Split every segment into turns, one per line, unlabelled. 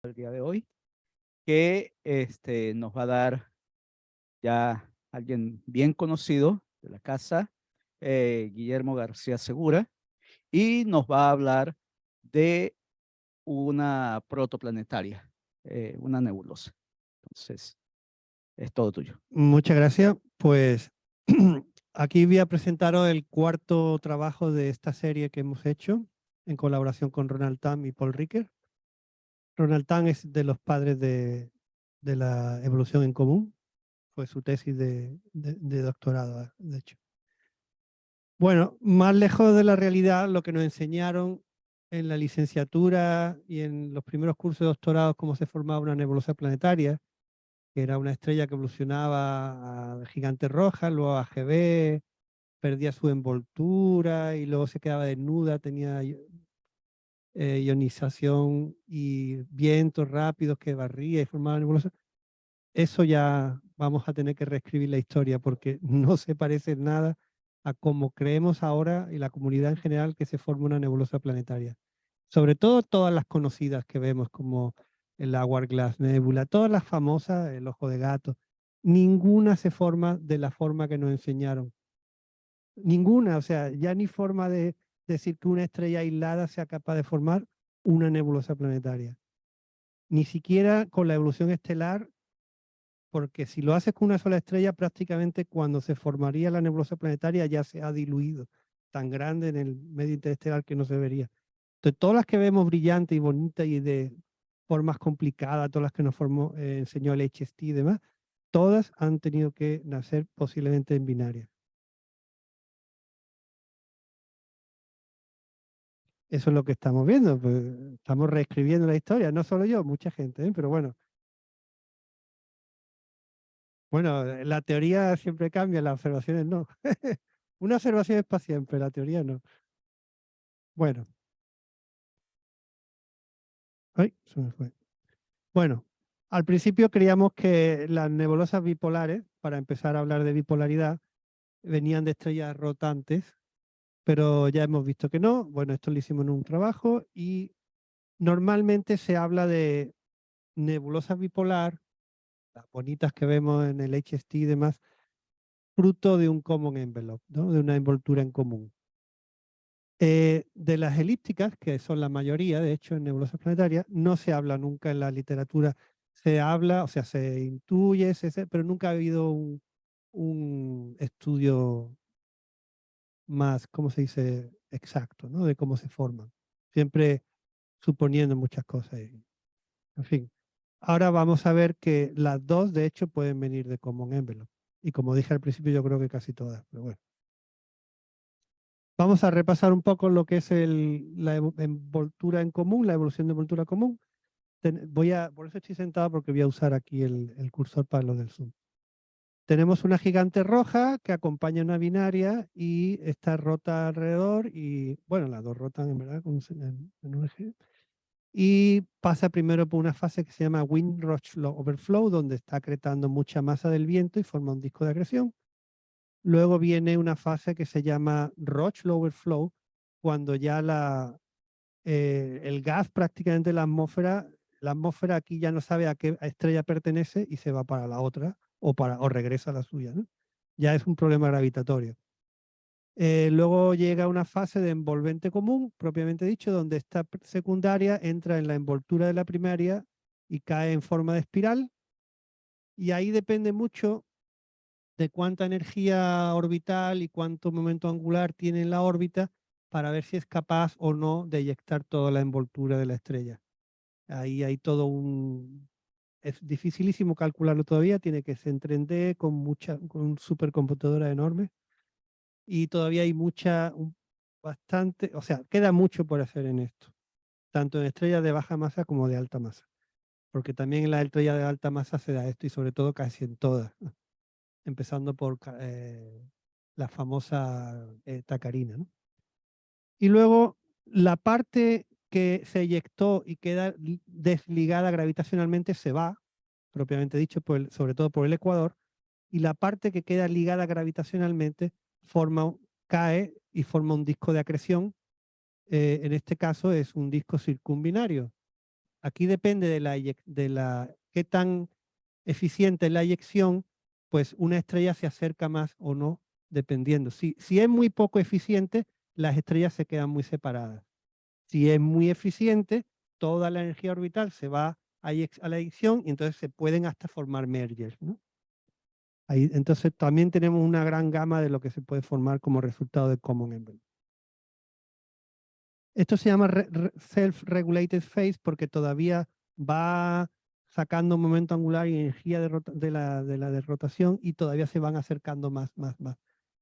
el día de hoy, que nos va a dar ya alguien bien conocido de la casa, Guillermo García Segura, y nos va a hablar de una protoplanetaria, una nebulosa. Entonces, es todo tuyo.
Muchas gracias. Pues aquí voy a presentaros el cuarto trabajo de esta serie que hemos hecho en colaboración con Ronald Tam y Paul Ricker. Ronald Tam es de los padres de la evolución en común. Fue su tesis de doctorado, de hecho. Bueno, más lejos de la realidad, lo que nos enseñaron en la licenciatura y en los primeros cursos de doctorado, cómo se formaba una nebulosa planetaria, que era una estrella que evolucionaba a gigantes rojas, luego a GB, perdía su envoltura y luego se quedaba desnuda, tenía ionización y vientos rápidos que barría y formaba nebulosas. Eso ya vamos a tener que reescribir la historia porque no se parece en nada a cómo creemos ahora y la comunidad en general que se forma una nebulosa planetaria. Sobre todo todas las conocidas que vemos como el Hourglass Nebula, todas las famosas, el Ojo de Gato, ninguna se forma de la forma que nos enseñaron. Ninguna, o sea, ya ni forma de decir que una estrella aislada sea capaz de formar una nebulosa planetaria. Ni siquiera con la evolución estelar, porque si lo haces con una sola estrella, prácticamente cuando se formaría la nebulosa planetaria ya se ha diluido, tan grande en el medio interestelar que no se vería. Entonces, todas las que vemos brillantes y bonitas y de formas complicadas, todas las que nos formó, enseñó el HST y demás, todas han tenido que nacer posiblemente en binaria. Eso es lo que estamos viendo, pues, estamos reescribiendo la historia, no solo yo, mucha gente, ¿eh? Pero bueno. Bueno, la teoría siempre cambia, las observaciones no. Una observación es para siempre, la teoría no. Bueno, ay, se me fue. Bueno, al principio creíamos que las nebulosas bipolares, para empezar a hablar de bipolaridad, venían de estrellas rotantes, pero ya hemos visto que no. Bueno, esto lo hicimos en un trabajo y normalmente se habla de nebulosas bipolar, las bonitas que vemos en el HST y demás, fruto de un common envelope, ¿no? De una envoltura en común. De las elípticas, que son la mayoría, de hecho, en nebulosas planetarias, no se habla nunca en la literatura. Se habla, o sea, se intuye, pero nunca ha habido un estudio más, ¿cómo se dice?, exacto, ¿no? De cómo se forman. Siempre suponiendo muchas cosas. En fin, ahora vamos a ver que las dos, de hecho, pueden venir de Common Envelope. Y como dije al principio, yo creo que casi todas, pero bueno. Vamos a repasar un poco lo que es la envoltura en común, la evolución de envoltura común. Por eso estoy sentado, porque voy a usar aquí el cursor para lo del Zoom. Tenemos una gigante roja que acompaña una binaria y está rota alrededor y, bueno, las dos rotan en verdad en un eje. Y pasa primero por una fase que se llama Wind-Roche Overflow, donde está acretando mucha masa del viento y forma un disco de acreción. Luego viene una fase que se llama Roche Overflow, cuando ya el gas prácticamente en la atmósfera aquí ya no sabe a qué estrella pertenece y se va para la otra o regresa a la suya, ¿no? Ya es un problema gravitatorio. Luego llega una fase de envolvente común, propiamente dicho, donde esta secundaria entra en la envoltura de la primaria y cae en forma de espiral. Y ahí depende mucho de cuánta energía orbital y cuánto momento angular tiene en la órbita para ver si es capaz o no de eyectar toda la envoltura de la estrella. Ahí hay todo es dificilísimo calcularlo todavía, tiene que ser en 3D con supercomputadoras enormes y todavía hay bastante, o sea, queda mucho por hacer en esto, tanto en estrellas de baja masa como de alta masa, porque también en las estrellas de alta masa se da esto y sobre todo casi en todas, empezando por la famosa tacarina, ¿no? Y luego la parte que se eyectó y queda desligada gravitacionalmente se va, propiamente dicho, sobre todo por el ecuador, y la parte que queda ligada gravitacionalmente cae y forma un disco de acreción. En este caso es un disco circumbinario. Aquí depende qué tan eficiente es la eyección, pues una estrella se acerca más o no, dependiendo. Si es muy poco eficiente, las estrellas se quedan muy separadas. Si es muy eficiente, toda la energía orbital se va a la eyección y entonces se pueden hasta formar mergers, ¿no? Ahí, entonces también tenemos una gran gama de lo que se puede formar como resultado de Common Envelope. Esto se llama self-regulated phase porque todavía va sacando momento angular y energía de la rotación y todavía se van acercando más.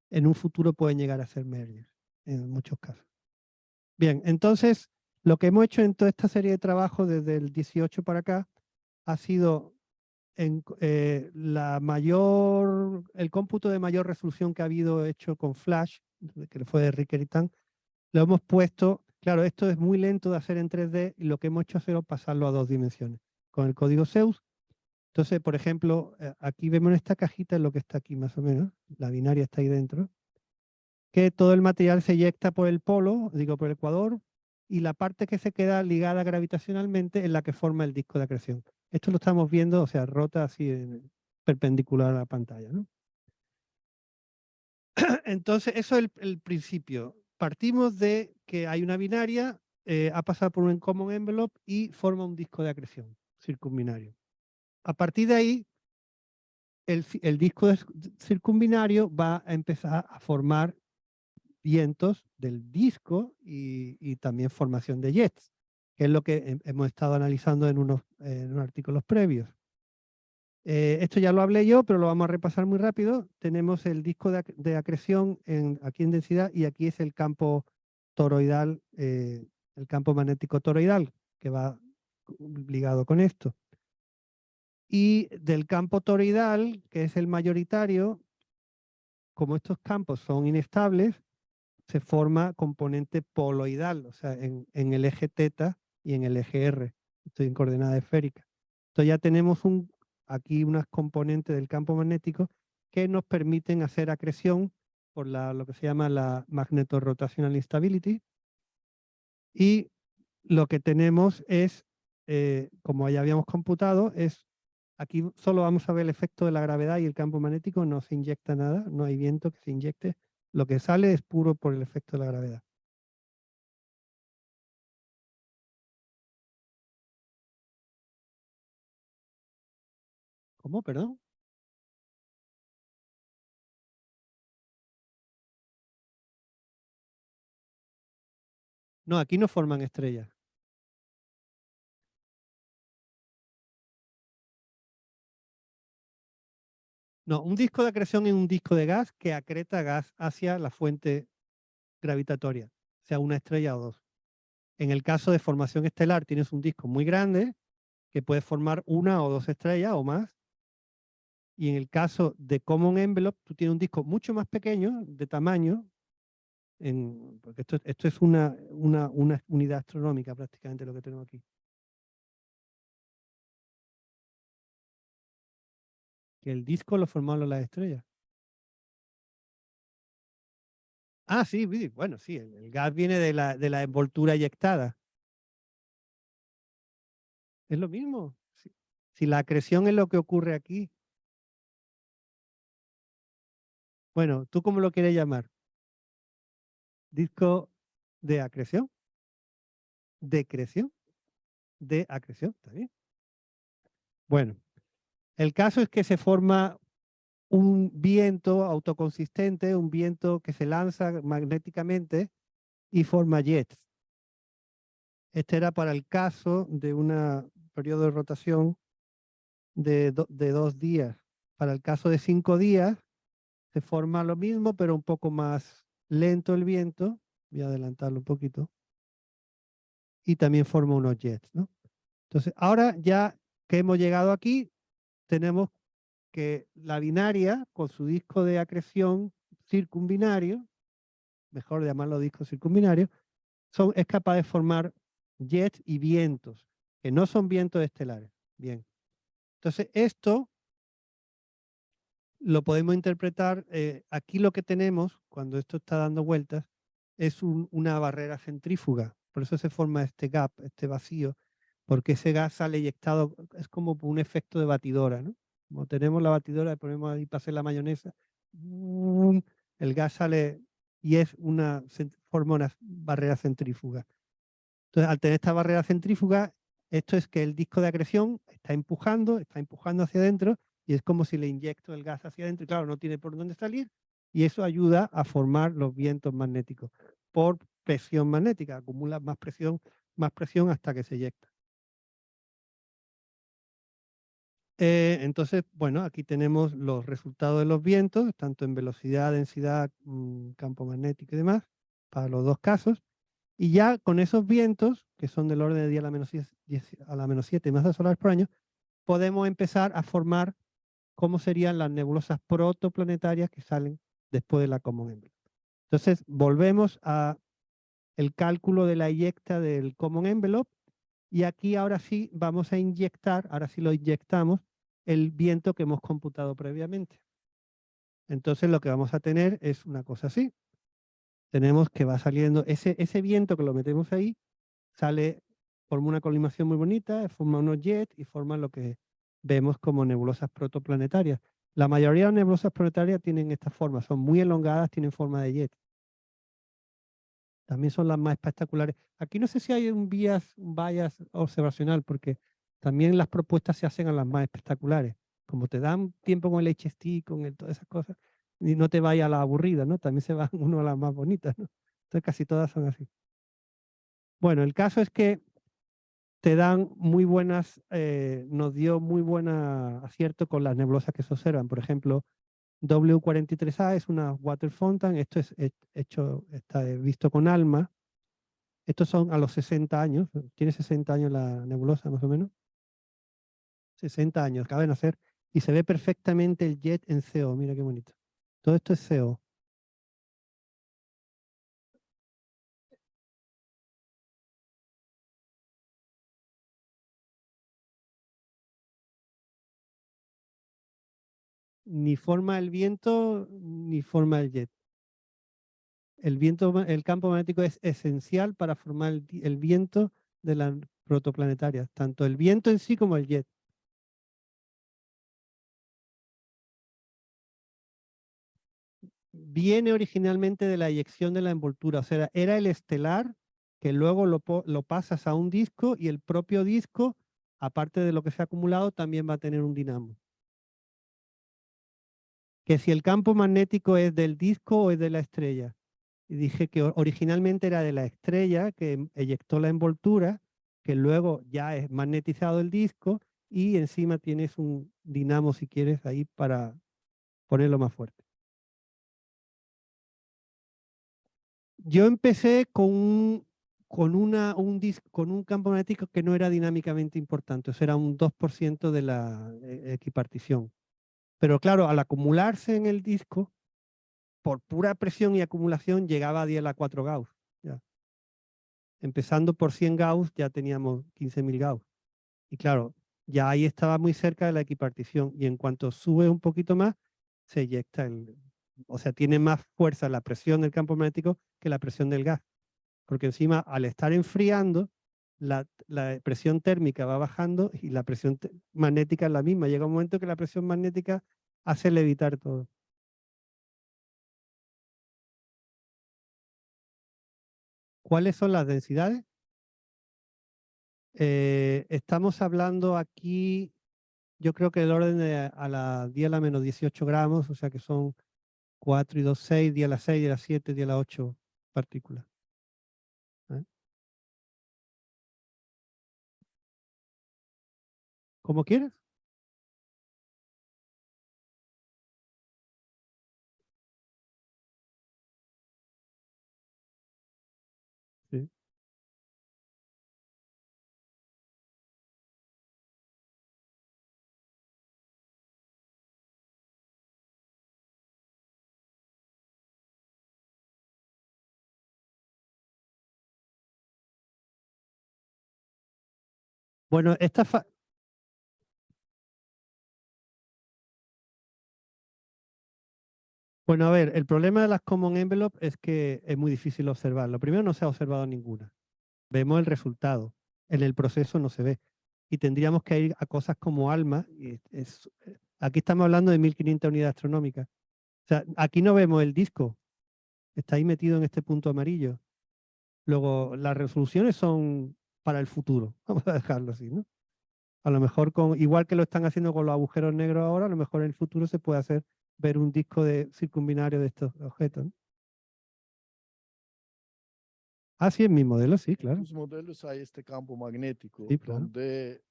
En un futuro pueden llegar a ser mergers, en muchos casos. Bien, entonces lo que hemos hecho en toda esta serie de trabajos desde el 18 para acá ha sido el cómputo de mayor resolución que ha habido hecho con Flash, que fue de Ricker y Tan, lo hemos puesto, claro, esto es muy lento de hacer en 3D y lo que hemos hecho ha sido pasarlo a 2 dimensiones con el código Zeus. Entonces, por ejemplo, aquí vemos en esta cajita lo que está aquí más o menos, la binaria está ahí dentro, que todo el material se eyecta por el polo, digo por el ecuador, y la parte que se queda ligada gravitacionalmente es la que forma el disco de acreción. Esto lo estamos viendo, o sea, rota así perpendicular a la pantalla, ¿no? Entonces, eso es el principio. Partimos de que hay una binaria, ha pasado por un common envelope y forma un disco de acreción circumbinario. A partir de ahí, el disco circumbinario va a empezar a formar vientos del disco y también formación de jets, que es lo que hemos estado analizando en unos artículos previos. Esto ya lo hablé yo, pero lo vamos a repasar muy rápido. Tenemos el disco de acreción aquí en densidad y aquí es el campo toroidal, el campo magnético toroidal, que va ligado con esto. Y del campo toroidal, que es el mayoritario, como estos campos son inestables, se forma componente poloidal, o sea, en el eje teta y en el eje R. Estoy en coordenada esférica. Entonces ya tenemos aquí unas componentes del campo magnético que nos permiten hacer acreción por lo que se llama la magnetorrotational instability. Y lo que tenemos es, como ya habíamos computado, aquí solo vamos a ver el efecto de la gravedad y el campo magnético, no se inyecta nada, no hay viento que se inyecte, lo que sale es puro por el efecto de la gravedad. ¿Cómo? Perdón. No, aquí no forman estrellas. No, un disco de acreción es un disco de gas que acreta gas hacia la fuente gravitatoria, sea una estrella o dos. En el caso de formación estelar tienes un disco muy grande que puede formar una o dos estrellas o más. Y en el caso de Common Envelope, tú tienes un disco mucho más pequeño de tamaño, porque esto es una unidad astronómica prácticamente lo que tenemos aquí. Que el disco lo formaron las estrellas. Ah, sí, bueno, sí, el gas viene de la envoltura eyectada. Es lo mismo. Si la acreción es lo que ocurre aquí. Bueno, ¿tú cómo lo quieres llamar? ¿Disco de acreción? ¿Decreción? De acreción, ¿está bien? Bueno, el caso es que se forma un viento autoconsistente, un viento que se lanza magnéticamente y forma jets. Este era para el caso de un periodo de rotación de 2 días. Para el caso de 5 días se forma lo mismo, pero un poco más lento el viento. Voy a adelantarlo un poquito. Y también forma unos jets, ¿no? Entonces, ahora ya que hemos llegado aquí, tenemos que la binaria, con su disco de acreción circumbinario, mejor llamarlo disco circumbinario, es capaz de formar jets y vientos, que no son vientos estelares. Bien. Entonces, esto lo podemos interpretar, aquí lo que tenemos, cuando esto está dando vueltas, es una barrera centrífuga. Por eso se forma este gap, este vacío, porque ese gas sale eyectado, es como por un efecto de batidora, ¿no? Como tenemos la batidora, le ponemos ahí para hacer la mayonesa, ¡bum! El gas sale y forma una barrera centrífuga. Entonces, al tener esta barrera centrífuga, esto es que el disco de acreción está empujando hacia adentro, y es como si le inyecto el gas hacia adentro, y claro, no tiene por dónde salir, y eso ayuda a formar los vientos magnéticos por presión magnética, acumula más presión hasta que se eyecta. Entonces, bueno, aquí tenemos los resultados de los vientos, tanto en velocidad, densidad, campo magnético y demás, para los dos casos. Y ya con esos vientos, que son del orden de 10 a la menos 7 masas solares por año, podemos empezar a formar cómo serían las nebulosas protoplanetarias que salen después de la Common Envelope. Entonces, volvemos a el cálculo de la eyecta del Common Envelope, y aquí ahora sí vamos a inyectar, ahora sí lo inyectamos, el viento que hemos computado previamente. Entonces lo que vamos a tener es una cosa así. Tenemos que va saliendo ese viento que lo metemos ahí, forma una colimación muy bonita, forma unos jets y forma lo que vemos como nebulosas protoplanetarias. La mayoría de las nebulosas planetarias tienen esta forma, son muy elongadas, tienen forma de jet. También son las más espectaculares. Aquí no sé si hay un bias observacional, porque también las propuestas se hacen a las más espectaculares. Como te dan tiempo con el HST, todas esas cosas, y no te vaya a la aburrida, ¿no? También se van uno a las más bonitas, ¿no? Entonces casi todas son así. Bueno, el caso es que te dan nos dio muy buen acierto con las nebulosas que se observan. Por ejemplo, W43A es una water fountain, esto está visto con ALMA. Estos son a los 60 años, tiene 60 años la nebulosa más o menos. 60 años, acaba de nacer, y se ve perfectamente el jet en CO, mira qué bonito. Todo esto es CO. Ni forma el viento, ni forma el jet. El campo magnético es esencial para formar el viento de las protoplanetarias, tanto el viento en sí como el jet. Viene originalmente de la eyección de la envoltura, o sea, era el estelar que luego lo pasas a un disco, y el propio disco, aparte de lo que se ha acumulado, también va a tener un dinamo. Que si el campo magnético es del disco o es de la estrella. Y dije que originalmente era de la estrella que eyectó la envoltura, que luego ya es magnetizado el disco, y encima tienes un dinamo, si quieres, ahí para ponerlo más fuerte. Yo empecé con un campo magnético que no era dinámicamente importante, o sea, era un 2% de la equipartición. Pero claro, al acumularse en el disco, por pura presión y acumulación, llegaba a 10 a la 4 Gauss. Ya. Empezando por 100 Gauss, ya teníamos 15.000 Gauss. Y claro, ya ahí estaba muy cerca de la equipartición, y en cuanto sube un poquito más, se eyecta o sea, tiene más fuerza la presión del campo magnético que la presión del gas. Porque encima, al estar enfriando, la presión térmica va bajando y la presión magnética es la misma. Llega un momento que la presión magnética hace levitar todo. ¿Cuáles son las densidades? Estamos hablando aquí, yo creo que el orden a la 10 a la menos 18 gramos, o sea que son 4 y 2, 6, 10 a la 6, 10 a la 7, 10 a la 8 partículas. ¿Eh? ¿Cómo quieres? Sí. Bueno, bueno, a ver, el problema de las Common Envelope es que es muy difícil observarlo. Primero, no se ha observado ninguna. Vemos el resultado. En el proceso no se ve. Y tendríamos que ir a cosas como ALMA. Aquí estamos hablando de 1500 unidades astronómicas. O sea, aquí no vemos el disco. Está ahí metido en este punto amarillo. Luego, las resoluciones son para el futuro. Vamos a dejarlo así, ¿no? A lo mejor, igual que lo están haciendo con los agujeros negros ahora, a lo mejor en el futuro se puede hacer ver un disco de circunbinario de estos objetos, ¿no? Ah, sí, en mi modelo, sí,
En
claro.
tus modelos hay este campo magnético
Sí, claro.
donde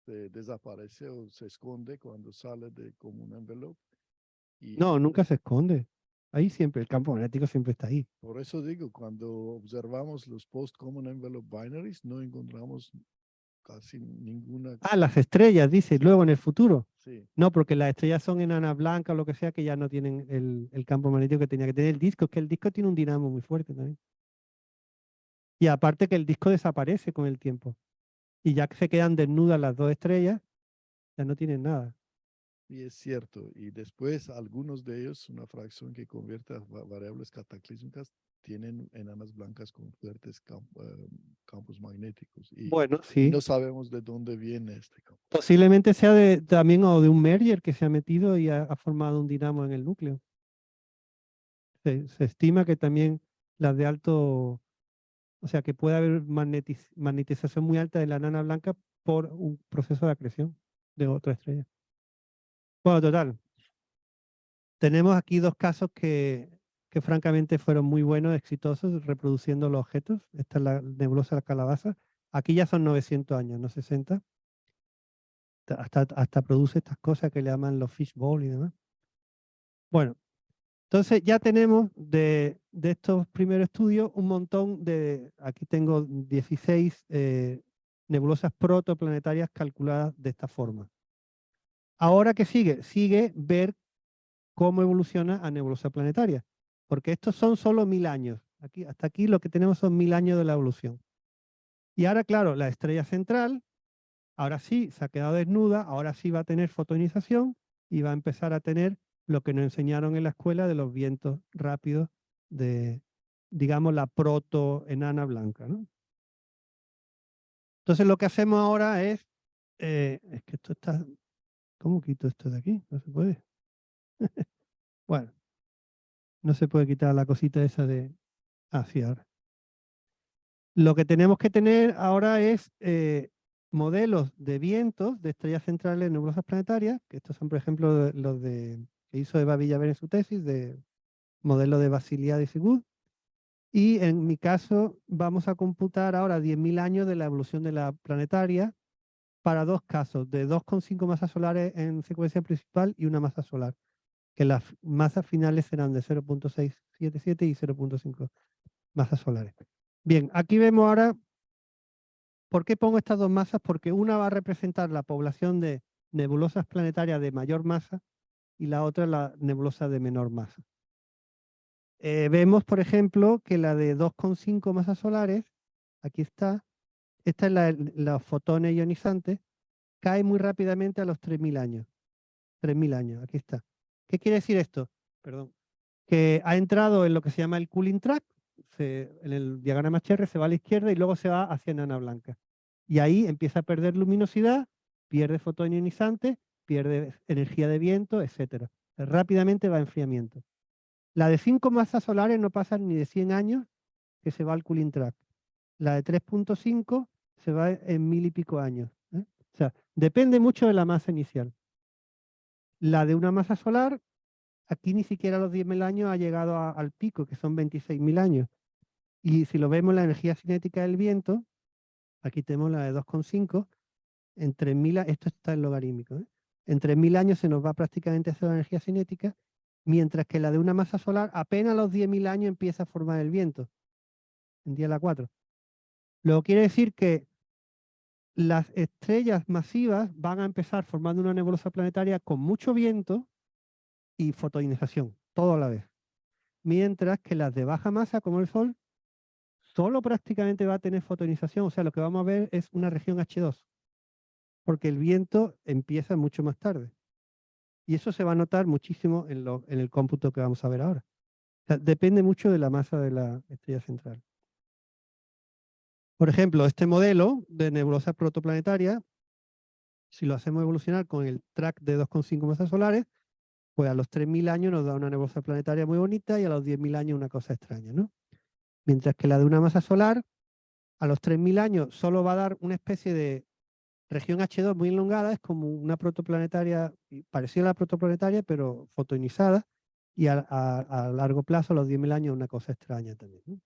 desaparece o se esconde cuando sale de como un envelope. Y
No, nunca se esconde. Ahí siempre, el campo magnético siempre está ahí.
por eso digo, cuando observamos los post-common envelope binaries, no encontramos casi ninguna.
Ah, las estrellas, dice, luego en el futuro.
Sí,
No, porque las estrellas son enanas blancas o lo que sea, que ya no tienen el campo magnético que tenía que tener el disco. Es que el disco tiene un dinamo muy fuerte también. Y aparte que el disco desaparece con el tiempo. Y ya que se quedan desnudas las dos estrellas, ya no tienen nada.
y es cierto. Y después algunos de ellos, una fracción que convierte a variables cataclísmicas, tienen enanas blancas con fuertes campos magnéticos.
Bueno,
Y
sí.
no sabemos de dónde viene este campo.
Posiblemente sea también o de un merger que se ha metido y ha formado un dinamo en el núcleo. Se estima que también las de alto, o sea, que puede haber magnetización muy alta de la enana blanca por un proceso de acreción de otra estrella. Bueno, total. Tenemos aquí dos casos que francamente fueron muy buenos, exitosos, reproduciendo los objetos. Esta es la nebulosa de la calabaza. Aquí ya son 900 años, no 60. Hasta produce estas cosas que le llaman los fishbowl y demás. Bueno, entonces ya tenemos de estos primeros estudios un montón de, aquí tengo 16 nebulosas protoplanetarias calculadas de esta forma. Ahora, ¿qué sigue? Sigue ver cómo evoluciona a nebulosa planetaria, porque estos son solo 1000 años. Hasta aquí lo que tenemos son 1000 años de la evolución. Y ahora, claro, la estrella central, ahora sí se ha quedado desnuda, ahora sí va a tener fotonización y va a empezar a tener lo que nos enseñaron en la escuela de los vientos rápidos de, digamos, la proto-enana blanca, ¿no? Entonces lo que hacemos ahora es que esto está, ¿cómo quito esto de aquí? No se puede. Bueno, no se puede quitar la cosita esa de, sí, ahora. Lo que tenemos que tener ahora es modelos de vientos de estrellas centrales nebulosas planetarias, que estos son, por ejemplo, los que hizo Eva Villaver en su tesis, de modelo de Basiliades y Good. Y en mi caso, vamos a computar ahora 10.000 años de la evolución de la planetaria para dos casos, de 2,5 masas solares en secuencia principal y una masa solar, que las masas finales serán de 0,677 y 0,5 masas solares. Bien, aquí vemos ahora. ¿Por qué pongo estas dos masas? Porque una va a representar la población de nebulosas planetarias de mayor masa y la otra la nebulosa de menor masa. Vemos, por ejemplo, que la de 2,5 masas solares, aquí está, esta es los fotones ionizantes, cae muy rápidamente a los 3000 años. 3000 años, aquí está. ¿Qué quiere decir esto? Perdón. Que ha entrado en lo que se llama el cooling track, en el diagrama HR se va a la izquierda y luego se va hacia enana blanca. Y ahí empieza a perder luminosidad, pierde fotón ionizante, pierde energía de viento, etc. Rápidamente va a enfriamiento. La de 5 masas solares no pasa ni de 100 años que se va al cooling track. La de 3,5 se va en 1000 y pico años. O sea, depende mucho de la masa inicial. La de una masa solar, aquí ni siquiera a los 10.000 años ha llegado al pico, que son 26.000 años. Y si lo vemos, la energía cinética del viento, aquí tenemos la de 2,5, entre 1000, esto está en logarítmico, entre 1000 años se nos va prácticamente a hacer la energía cinética, mientras que la de una masa solar apenas a los 10.000 años empieza a formar el viento, en día a la 4. Luego quiere decir que las estrellas masivas van a empezar formando una nebulosa planetaria con mucho viento y fotonización, todo a la vez. Mientras que las de baja masa, como el Sol, solo prácticamente va a tener fotonización, o sea, lo que vamos a ver es una región H2, porque el viento empieza mucho más tarde. Y eso se va a notar muchísimo en el cómputo que vamos a ver ahora. O sea, depende mucho de la masa de la estrella central. Por ejemplo, este modelo de nebulosa protoplanetaria, si lo hacemos evolucionar con el track de 2,5 masas solares, pues a los 3.000 años nos da una nebulosa planetaria muy bonita y a los 10.000 años una cosa extraña, ¿no? Mientras que la de una masa solar, a los 3.000 años solo va a dar una especie de región H2 muy elongada, es como una protoplanetaria, parecida a la protoplanetaria, pero fotonizada, y a largo plazo, a los 10.000 años, una cosa extraña también, ¿no?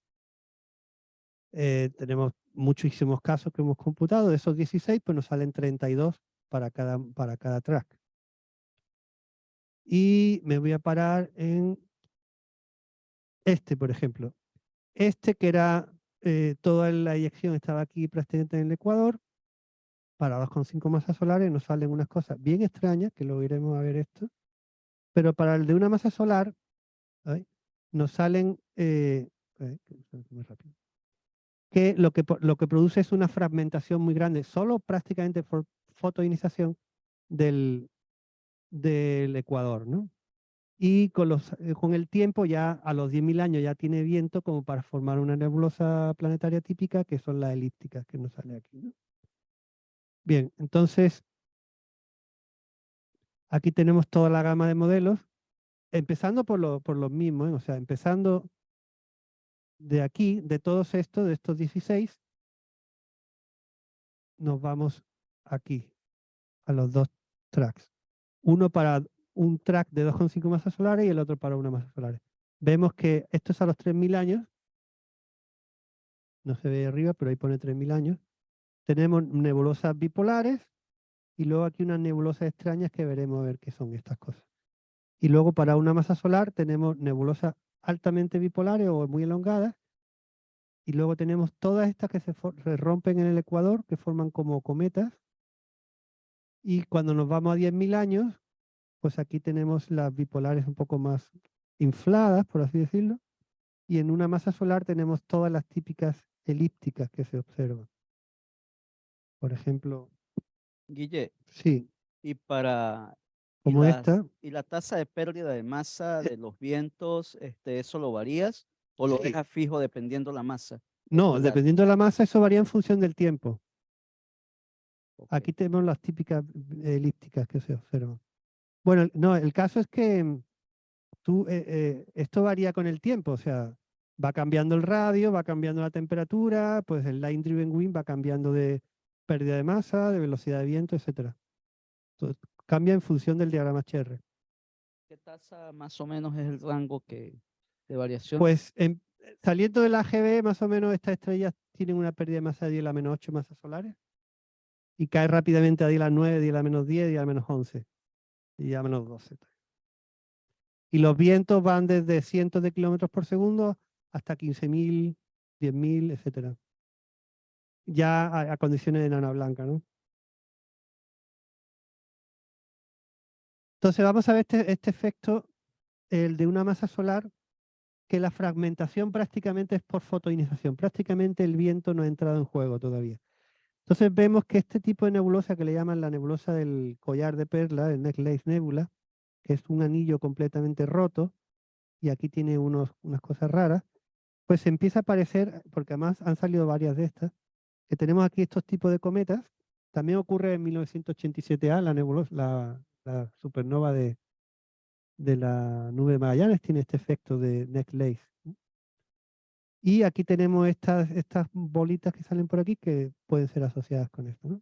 Tenemos muchísimos casos que hemos computado, de esos 16, pues nos salen 32 para cada track. Y me voy a parar en este, por ejemplo. Este que era, toda la eyección estaba aquí prácticamente en el Ecuador, para 2,5 masas solares nos salen unas cosas bien extrañas, que lo iremos a ver esto, pero para el de una masa solar, ¿ay? Nos salen, muy rápido, que lo que produce es una fragmentación muy grande, solo prácticamente por fotoionización del Ecuador, ¿no? Y con el tiempo, ya a los 10.000 años, ya tiene viento como para formar una nebulosa planetaria típica, que son las elípticas que nos sale aquí, ¿no? Bien, entonces, aquí tenemos toda la gama de modelos, empezando por los mismos, ¿eh? O sea, empezando de aquí, de todos estos, de estos 16, nos vamos aquí, a los dos tracks. Uno para un track de 2,5 masas solares y el otro para una masa solar. Vemos que esto es a los 3.000 años, no se ve arriba, pero ahí pone 3.000 años. Tenemos nebulosas bipolares y luego aquí unas nebulosas extrañas que veremos a ver qué son estas cosas. Y luego para una masa solar tenemos nebulosas altamente bipolares o muy elongadas. Y luego tenemos todas estas que se rompen en el ecuador, que forman como cometas. Y cuando nos vamos a 10.000 años, pues aquí tenemos las bipolares un poco más infladas, por así decirlo. Y en una masa solar tenemos todas las típicas elípticas que se observan. Por ejemplo,
Guille,
sí,
y para
como esta.
y la tasa de pérdida de masa de los vientos, ¿eso lo varías o lo
Sí.
dejas fijo dependiendo la masa?
No, dependiendo de la masa, eso varía en función del tiempo.
Ok.
Aquí tenemos las típicas elípticas que se observan. Bueno, no, el caso es que esto varía con el tiempo, o sea, va cambiando el radio, va cambiando la temperatura, pues el line driven wind va cambiando de pérdida de masa, de velocidad de viento, etcétera. Entonces, cambia en función del diagrama HR.
¿Qué tasa más o menos es el rango de variación?
Pues saliendo del AGB, más o menos estas estrellas tienen una pérdida de masa de 10 a la menos 8 masas solares y cae rápidamente a 10 a la 9, 10 a la menos 10, 10 a la menos 11 y a menos 12. Y los vientos van desde cientos de kilómetros por segundo hasta 15.000, 10.000, etcétera. Ya a condiciones de enana blanca, ¿no? Entonces vamos a ver este efecto, el de una masa solar, que la fragmentación prácticamente es por fotoionización. Prácticamente el viento no ha entrado en juego todavía. Entonces vemos que este tipo de nebulosa, que le llaman la nebulosa del collar de perla, el Necklace Nebula, que es un anillo completamente roto, y aquí tiene unas cosas raras, pues empieza a aparecer, porque además han salido varias de estas, que tenemos aquí estos tipos de cometas. También ocurre en 1987A, la nebulosa, la supernova de la nube de Magallanes, tiene este efecto de necklace. Y aquí tenemos estas bolitas que salen por aquí que pueden ser asociadas con esto, ¿no?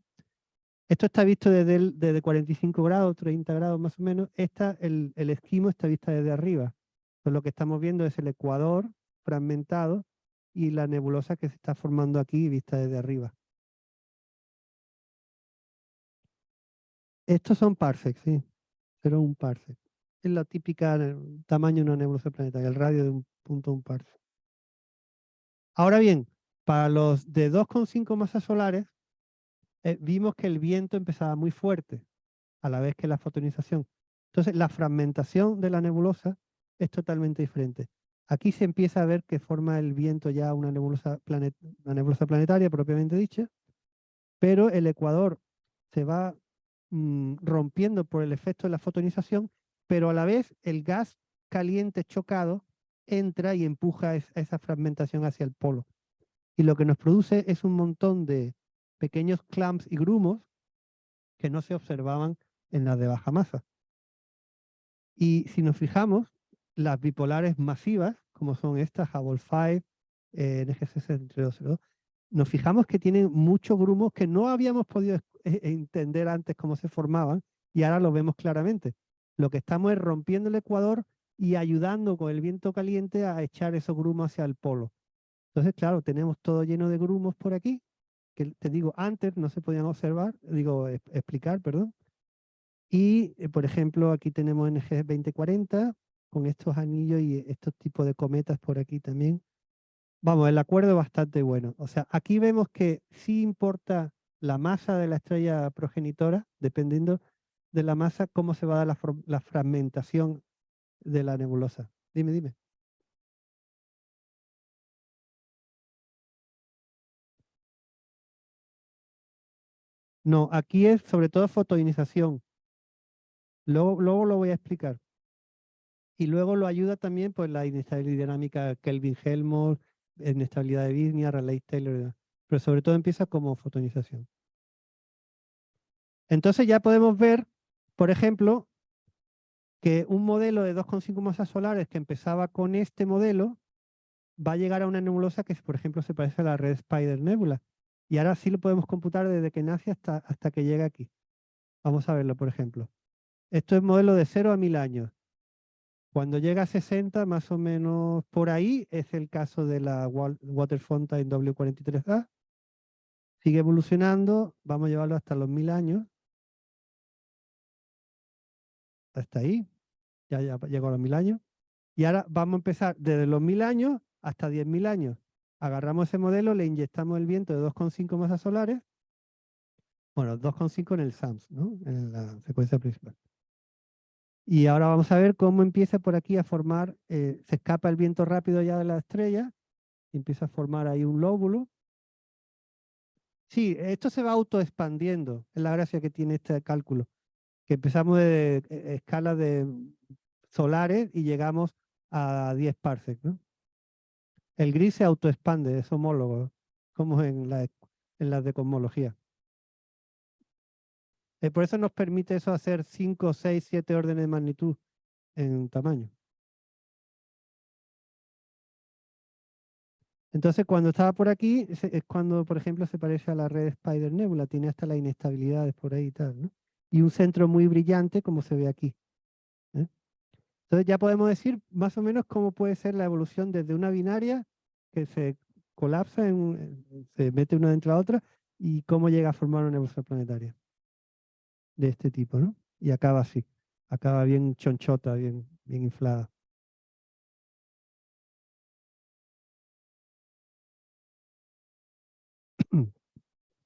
Esto está visto desde 45 grados, 30 grados más o menos. El esquimo está vista desde arriba. Entonces lo que estamos viendo es el ecuador fragmentado y la nebulosa que se está formando aquí vista desde arriba. Estos son parsecs, sí. Pero un parsec. Es la típica tamaño de una nebulosa planetaria, el radio de un punto a un parsec. Ahora bien, para los de 2,5 masas solares, vimos que el viento empezaba muy fuerte, a la vez que la fotonización. Entonces, la fragmentación de la nebulosa es totalmente diferente. Aquí se empieza a ver que forma el viento ya una nebulosa planetaria propiamente dicha, pero el ecuador se va rompiendo por el efecto de la fotonización, pero a la vez el gas caliente chocado entra y empuja esa fragmentación hacia el polo. y lo que nos produce es un montón de pequeños clamps y grumos que no se observaban en las de baja masa. Y si nos fijamos, las bipolares masivas, como son estas, Hubble 5, NGC 6302, nos fijamos que tienen muchos grumos que no habíamos podido entender antes cómo se formaban y ahora lo vemos claramente. Lo que estamos es rompiendo el ecuador y ayudando con el viento caliente a echar esos grumos hacia el polo. Entonces, claro, tenemos todo lleno de grumos por aquí, que te digo, antes no se podían observar, explicar, perdón. Y, por ejemplo, aquí tenemos NG 2040 con estos anillos y estos tipos de cometas por aquí también. Vamos, el acuerdo es bastante bueno. O sea, aquí vemos que sí importa la masa de la estrella progenitora, dependiendo de la masa, cómo se va a dar la fragmentación de la nebulosa. Dime, dime. No, aquí es sobre todo fotoionización. Luego lo voy a explicar. Y luego lo ayuda también pues la inestabilidad dinámica Kelvin-Helmholtz, inestabilidad de Wigner, Rayleigh-Taylor, pero sobre todo empieza como fotonización. Entonces ya podemos ver, por ejemplo, que un modelo de 2,5 masas solares que empezaba con este modelo va a llegar a una nebulosa que, por ejemplo, se parece a la red Spider Nebula. Y ahora sí lo podemos computar desde que nace hasta que llega aquí. Vamos a verlo, por ejemplo. Esto es modelo de 0 a 1000 años. Cuando llega a 60, más o menos por ahí, es el caso de la Water Fountain W43A. Sigue evolucionando, vamos a llevarlo hasta los 1000 años. Hasta ahí, ya llegó a los 1000 años. Y ahora vamos a empezar desde los 1000 años hasta 10.000 años. Agarramos ese modelo, le inyectamos el viento de 2,5 masas solares. Bueno, 2,5 en el SAMS, ¿no? En la secuencia principal. Y ahora vamos a ver cómo empieza por aquí a formar, se escapa el viento rápido ya de la estrella, y empieza a formar ahí un lóbulo. Sí, esto se va autoexpandiendo, es la gracia que tiene este cálculo, que empezamos de escalas de solares y llegamos a 10 parsecs, ¿no? El gris se autoexpande, es homólogo, como en las de cosmología. Por eso nos permite eso hacer 5, 6, 7 órdenes de magnitud en tamaño. Entonces, cuando estaba por aquí, es cuando, por ejemplo, se parece a la red Spider Nebula, tiene hasta las inestabilidades por ahí y tal, ¿no? Y un centro muy brillante, como se ve aquí. ¿Eh? Entonces ya podemos decir más o menos cómo puede ser la evolución desde una binaria que se colapsa, se mete una dentro de la otra, y cómo llega a formar una nebulosa planetaria de este tipo, ¿no? Y acaba así, acaba bien chonchota, bien inflada.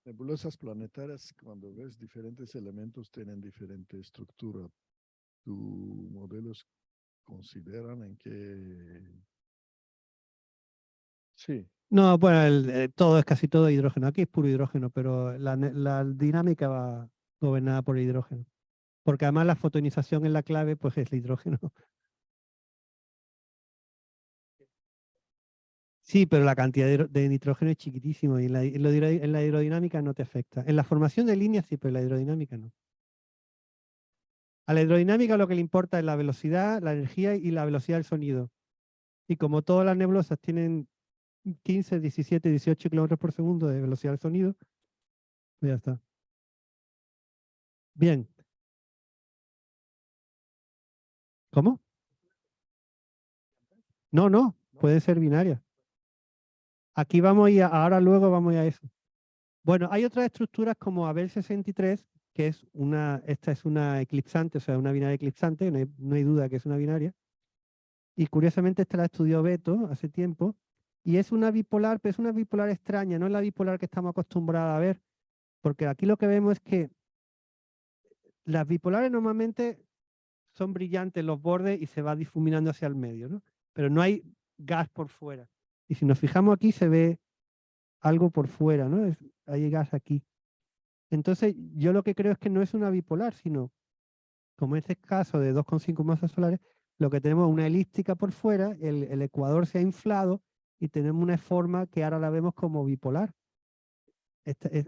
Nebulosas planetarias, cuando ves diferentes elementos, tienen diferente estructura. ¿Tus modelos consideran en que... Sí,
No, bueno, todo es casi todo hidrógeno. Aquí es puro hidrógeno, pero la dinámica va gobernada por el hidrógeno. Porque además la fotonización en la clave, pues es el hidrógeno. Sí, pero la cantidad de nitrógeno es chiquitísimo y en la hidrodinámica no te afecta. En la formación de líneas sí, pero en la hidrodinámica no. A la hidrodinámica lo que le importa es la velocidad, la energía y la velocidad del sonido. Y como todas las nebulosas tienen 15, 17, 18 kilómetros por segundo de velocidad del sonido, pues ya está. Bien. ¿Cómo? No, pueden ser binarias. Aquí vamos a ir, ahora luego vamos a ir a eso. Bueno, hay otras estructuras como Abel 63, que es esta es una eclipsante, o sea, una binaria eclipsante, no hay duda que es una binaria. Y curiosamente esta la estudió Beto hace tiempo, y es una bipolar, pero es una bipolar extraña, no es la bipolar que estamos acostumbrados a ver, porque aquí lo que vemos es que las bipolares normalmente son brillantes los bordes y se va difuminando hacia el medio, ¿no? Pero no hay gas por fuera. Y si nos fijamos aquí se ve algo por fuera, ¿no? Hay gas aquí. Entonces, yo lo que creo es que no es una bipolar, sino, como en este caso de 2,5 masas solares, lo que tenemos es una elíptica por fuera, el ecuador se ha inflado y tenemos una forma que ahora la vemos como bipolar.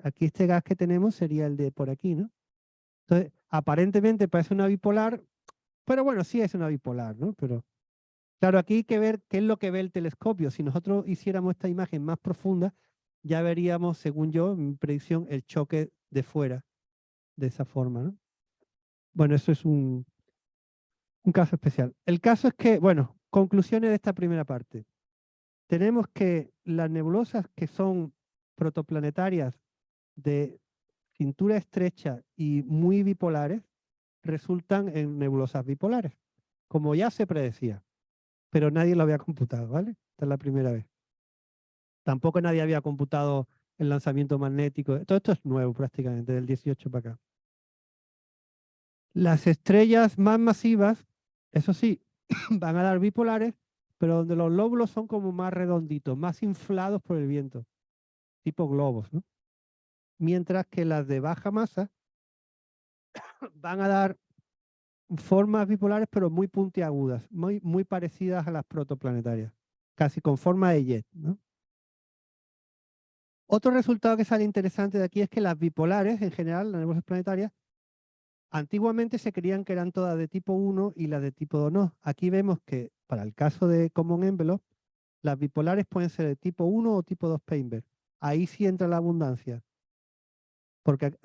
Aquí este gas que tenemos sería el de por aquí, ¿no? Entonces, aparentemente parece una bipolar, pero bueno, sí es una bipolar, ¿no? Pero claro, aquí hay que ver qué es lo que ve el telescopio. Si nosotros hiciéramos esta imagen más profunda, ya veríamos, según yo, mi predicción, el choque de fuera, de esa forma, ¿no? Bueno, eso es un caso especial. El caso es que, bueno, conclusiones de esta primera parte. Tenemos que las nebulosas que son protoplanetarias de cintura estrecha y muy bipolares resultan en nebulosas bipolares, como ya se predecía, pero nadie lo había computado, ¿vale? Esta es la primera vez. Tampoco nadie había computado el lanzamiento magnético. Todo esto es nuevo prácticamente, del 18 para acá. Las estrellas más masivas, eso sí, van a dar bipolares, pero donde los lóbulos son como más redonditos, más inflados por el viento, tipo globos, ¿no? Mientras que las de baja masa van a dar formas bipolares, pero muy puntiagudas, muy parecidas a las protoplanetarias, casi con forma de jet, ¿no? Otro resultado que sale interesante de aquí es que las bipolares, en general, las nebulosas planetarias, antiguamente se creían que eran todas de tipo 1 y las de tipo 2 no. Aquí vemos que para el caso de Common Envelope, las bipolares pueden ser de tipo 1 o tipo 2 Painberg. Ahí sí entra la abundancia. Porque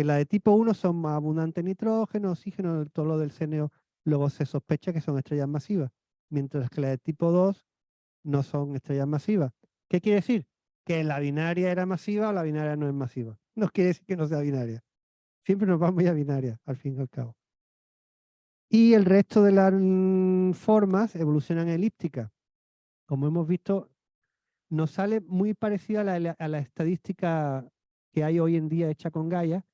la de tipo 1 son más abundantes en nitrógeno, oxígeno, todo lo del CNO. Luego se sospecha que son estrellas masivas. Mientras que la de tipo 2 no son estrellas masivas. ¿Qué quiere decir? Que la binaria era masiva o la binaria no es masiva. No quiere decir que no sea binaria. Siempre nos vamos a binaria, al fin y al cabo. Y el resto de las formas evolucionan elípticas. Como hemos visto, nos sale muy parecida a la estadística que hay hoy en día hecha con Gaia,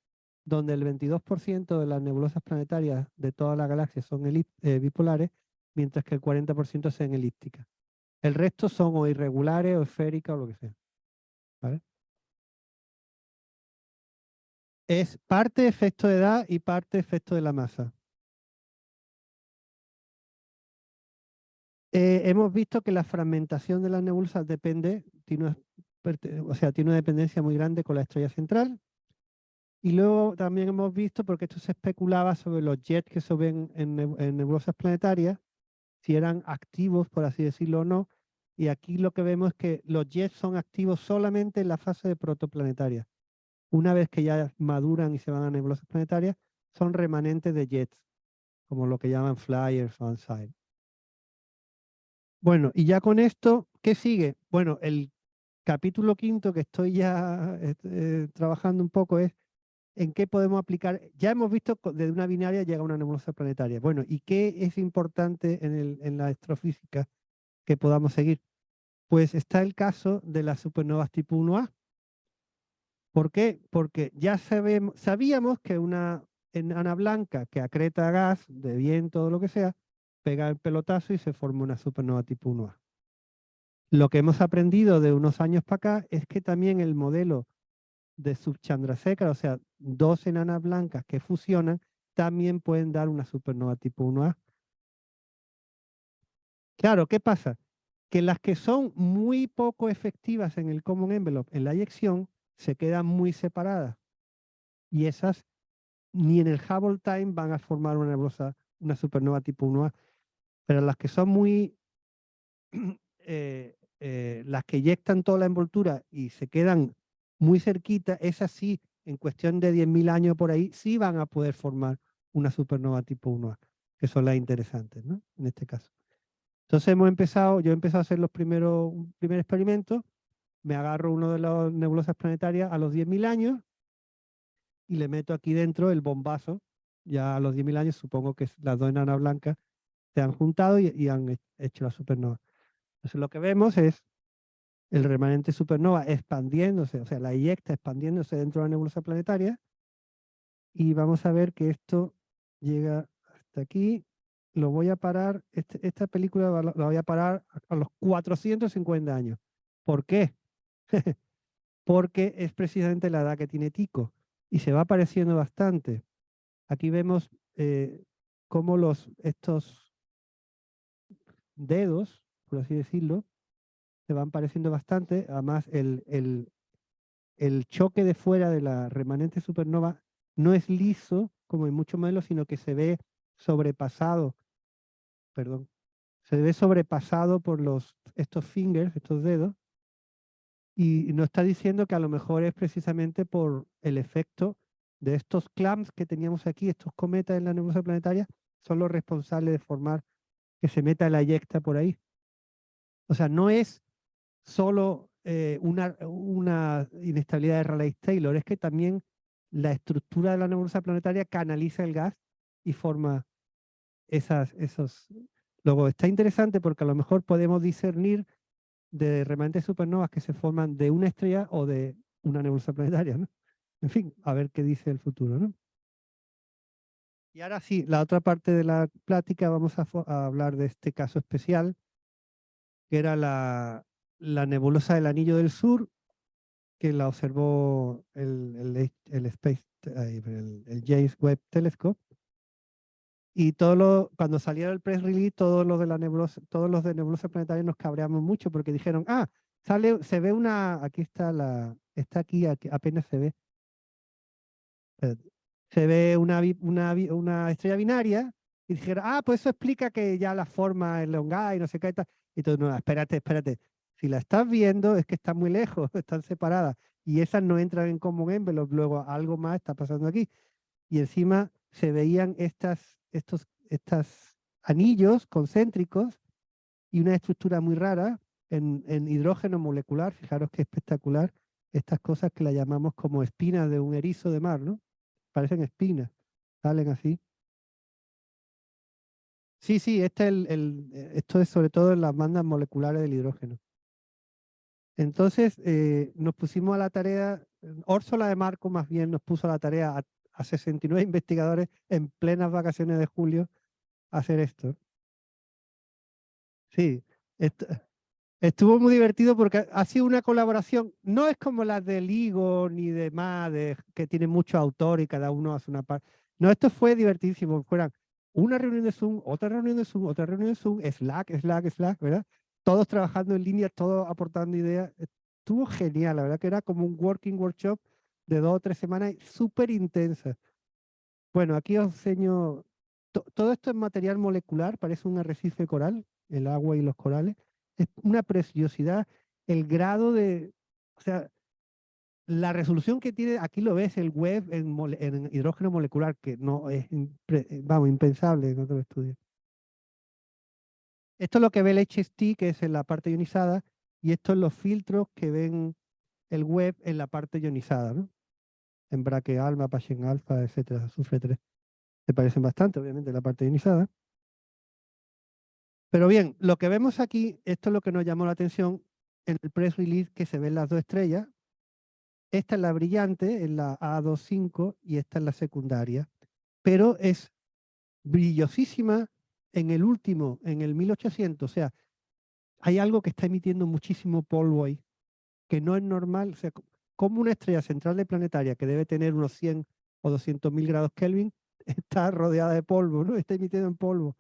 donde el 22% de las nebulosas planetarias de toda la galaxia son bipolares, mientras que el 40% son elípticas. El resto son o irregulares o esféricas o lo que sea. ¿Vale? Es parte efecto de edad y parte efecto de la masa. Hemos visto que la fragmentación de las nebulosas tiene una dependencia muy grande con la estrella central. Y luego también hemos visto, porque esto se especulaba sobre los jets que se ven en nebulosas planetarias, si eran activos, por así decirlo, o no. Y aquí lo que vemos es que los jets son activos solamente en la fase de protoplanetaria. Una vez que ya maduran y se van a nebulosas planetarias, son remanentes de jets, como lo que llaman flyers o unsigned. Bueno, y ya con esto, ¿qué sigue? Bueno, el capítulo 5 que estoy ya trabajando un poco es en qué podemos aplicar. Ya hemos visto desde una binaria llega a una nebulosa planetaria. Bueno, ¿y qué es importante en la astrofísica que podamos seguir? Pues está el caso de las supernovas tipo 1A. ¿Por qué? Porque ya sabíamos que una enana blanca que acreta gas de viento o lo que sea, pega el pelotazo y se forma una supernova tipo 1A. Lo que hemos aprendido de unos años para acá es que también el modelo de subchandrasekhar, o sea, dos enanas blancas que fusionan, también pueden dar una supernova tipo 1A. Claro, ¿qué pasa? Que las que son muy poco efectivas en el Common Envelope, en la eyección, se quedan muy separadas. Y esas ni en el Hubble Time van a formar una supernova tipo 1A. Pero las que son muy las que eyectan toda la envoltura y se quedan muy cerquita, esas sí, en cuestión de 10.000 años por ahí, sí van a poder formar una supernova tipo 1A, que son las interesantes, ¿no? En este caso. Entonces yo he empezado a hacer un primer experimento, me agarro uno de las nebulosas planetarias a los 10.000 años y le meto aquí dentro el bombazo. Ya a los 10.000 años supongo que las dos enanas blancas se han juntado y han hecho la supernova. Entonces lo que vemos es el remanente supernova expandiéndose, o sea, la eyecta expandiéndose dentro de la nebulosa planetaria. Y vamos a ver que esto llega hasta aquí. Lo voy a parar, esta película la voy a parar a los 450 años. ¿Por qué? Porque es precisamente la edad que tiene Tycho y se va apareciendo bastante. Aquí vemos cómo estos dedos, por así decirlo, se van pareciendo bastante. Además, el choque de fuera de la remanente supernova no es liso, como en muchos modelos, sino que se ve sobrepasado, perdón, se ve sobrepasado por estos fingers, estos dedos, y nos está diciendo que a lo mejor es precisamente por el efecto de estos clamps que teníamos aquí, estos cometas en la nebulosa planetaria, son los responsables de formar que se meta la eyecta por ahí. O sea, no es solo una inestabilidad de Rayleigh-Taylor, es que también la estructura de la nebulosa planetaria canaliza el gas y forma esos. Luego está interesante porque a lo mejor podemos discernir de remanentes supernovas que se forman de una estrella o de una nebulosa planetaria, ¿no? En fin, a ver qué dice el futuro, ¿no? Y ahora sí, la otra parte de la plática vamos a hablar de este caso especial, que era la nebulosa del Anillo del Sur, que la observó el James Webb Telescope. Y cuando salió el press release, todos los de nebulosa planetaria nos cabreamos mucho porque dijeron, se ve aquí está aquí, apenas se ve. Espérate. Se ve una estrella binaria y dijeron, pues eso explica que ya la forma elongada y no sé qué tal. Y todo, no, espérate. Si la estás viendo es que están muy lejos, están separadas y esas no entran en common envelope. Luego algo más está pasando aquí. Y encima se veían estos anillos concéntricos y una estructura muy rara en hidrógeno molecular. Fijaros qué espectacular. Estas cosas que la llamamos como espinas de un erizo de mar, ¿no? Parecen espinas, salen así. Sí, esto es sobre todo en las bandas moleculares del hidrógeno. Entonces nos pusimos a la tarea, Úrsula de Marco más bien nos puso a la tarea a 69 investigadores en plenas vacaciones de julio a hacer esto. Sí, estuvo muy divertido porque ha sido una colaboración, no es como las de LIGO ni de más, que tienen muchos autores y cada uno hace una parte. No, esto fue divertidísimo, fueran una reunión de Zoom, otra reunión de Zoom, otra reunión de Zoom, Slack, ¿verdad? Todos trabajando en línea, todos aportando ideas. Estuvo genial, la verdad que era como un working workshop de 2 o 3 semanas, súper intensa. Bueno, aquí os enseño, todo esto es material molecular, parece un arrecife coral, el agua y los corales. Es una preciosidad, el grado o sea, la resolución que tiene, aquí lo ves, el web en hidrógeno molecular, que no es, impensable en otros estudios. Esto es lo que ve el HST, que es en la parte ionizada, y estos son los filtros que ven el web en la parte ionizada, ¿no? En braquealma, Paschen alfa, etcétera, azufre 3. Se parecen bastante, obviamente, la parte ionizada. Pero bien, lo que vemos aquí, esto es lo que nos llamó la atención en el press release, que se ven las 2 estrellas. Esta es la brillante, en la A25, y esta es la secundaria. Pero es brillosísima en el último, en el 1800. O sea, hay algo que está emitiendo muchísimo polvo ahí, que no es normal. O sea, como una estrella central de planetaria que debe tener unos 100 o 200.000 grados Kelvin, está rodeada de polvo, ¿no? Está emitiendo en polvo.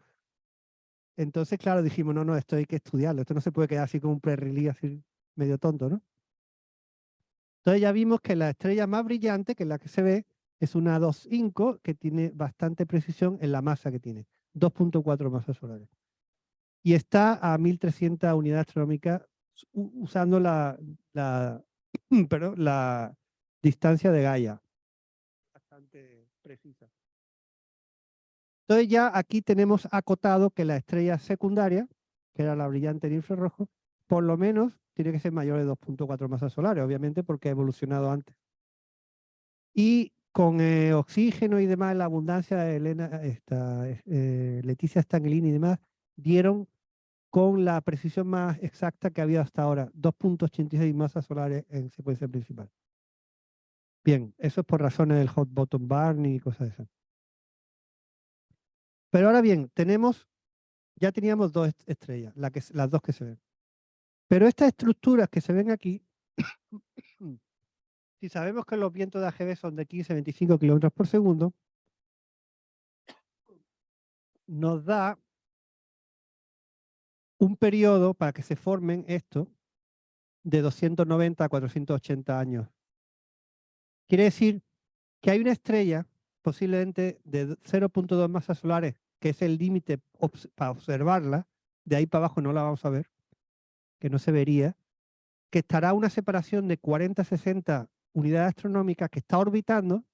Entonces, claro, dijimos, no, esto hay que estudiarlo. Esto no se puede quedar así como un pre-release así medio tonto, ¿no? Entonces ya vimos que la estrella más brillante, que es la que se ve, es una 2.5 que tiene bastante precisión en la masa que tiene, 2.4 masas solares. Y está a 1.300 unidades astronómicas usando perdón, la distancia de Gaia. Bastante precisa. Entonces ya aquí tenemos acotado que la estrella secundaria, que era la brillante en infrarrojo, por lo menos tiene que ser mayor de 2.4 masas solares, obviamente porque ha evolucionado antes. Y con oxígeno y demás, la abundancia de Leticia Stangelini y demás, dieron con la precisión más exacta que había hasta ahora, 2.86 masas solares en secuencia principal. Bien, eso es por razones del hot bottom burn y cosas de esas. Pero ahora bien, ya teníamos 2 estrellas, las 2 que se ven. Pero estas estructuras que se ven aquí, si sabemos que los vientos de AGB son de 15 a 25 kilómetros por segundo, nos da un periodo para que se formen esto, de 290 a 480 años. Quiere decir que hay una estrella, posiblemente de 0.2 masas solares, que es el límite para observarla, de ahí para abajo no la vamos a ver, que no se vería, que estará a una separación de 40-60 unidades astronómicas, que está orbitando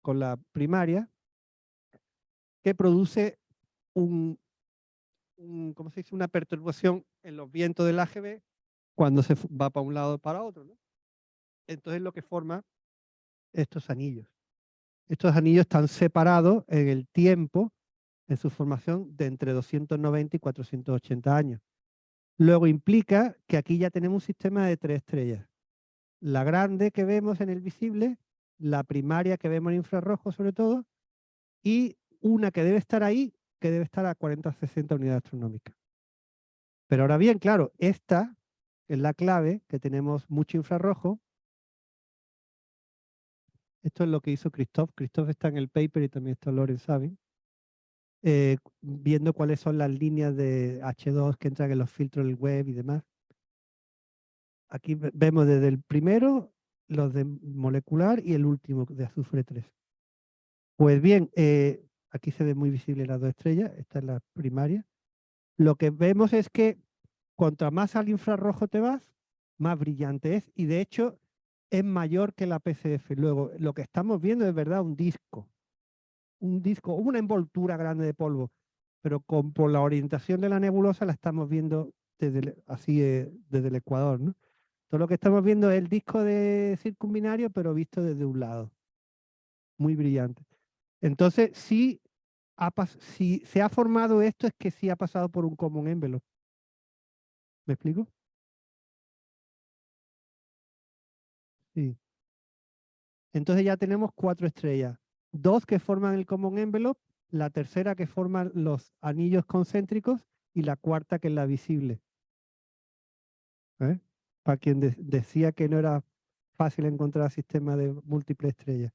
con la primaria, que produce ¿cómo se dice? Una perturbación en los vientos del AGB cuando se va para un lado o para otro, ¿no? Entonces lo que forma estos anillos. Estos anillos están separados en el tiempo, en su formación, de entre 290 y 480 años. Luego implica que aquí ya tenemos un sistema de 3 estrellas. La grande que vemos en el visible, la primaria que vemos en infrarrojo sobre todo, y una que debe estar ahí, que debe estar a 40-60 unidades astronómicas. Pero ahora bien, claro, esta es la clave, que tenemos mucho infrarrojo. Esto es lo que hizo Christoph. Christoph está en el paper y también está Loren Sabin, viendo cuáles son las líneas de H2 que entran en los filtros del web y demás. Aquí vemos desde el primero, los de molecular y el último de azufre 3. Pues bien, aquí se ve muy visible las 2 estrellas, esta es la primaria. Lo que vemos es que cuanto más al infrarrojo te vas, más brillante es, y de hecho es mayor que la PCF. Luego, lo que estamos viendo es verdad un disco, una envoltura grande de polvo, pero por la orientación de la nebulosa la estamos viendo desde el ecuador, ¿no? Todo lo que estamos viendo es el disco de circunbinario, pero visto desde un lado. Muy brillante. Entonces, si se ha formado esto, es que sí ha pasado por un common envelope. ¿Me explico? Sí. Entonces ya tenemos 4 estrellas. 2 que forman el common envelope, la tercera que forman los anillos concéntricos y la cuarta que es la visible. Para quien decía que no era fácil encontrar sistemas de múltiples estrellas.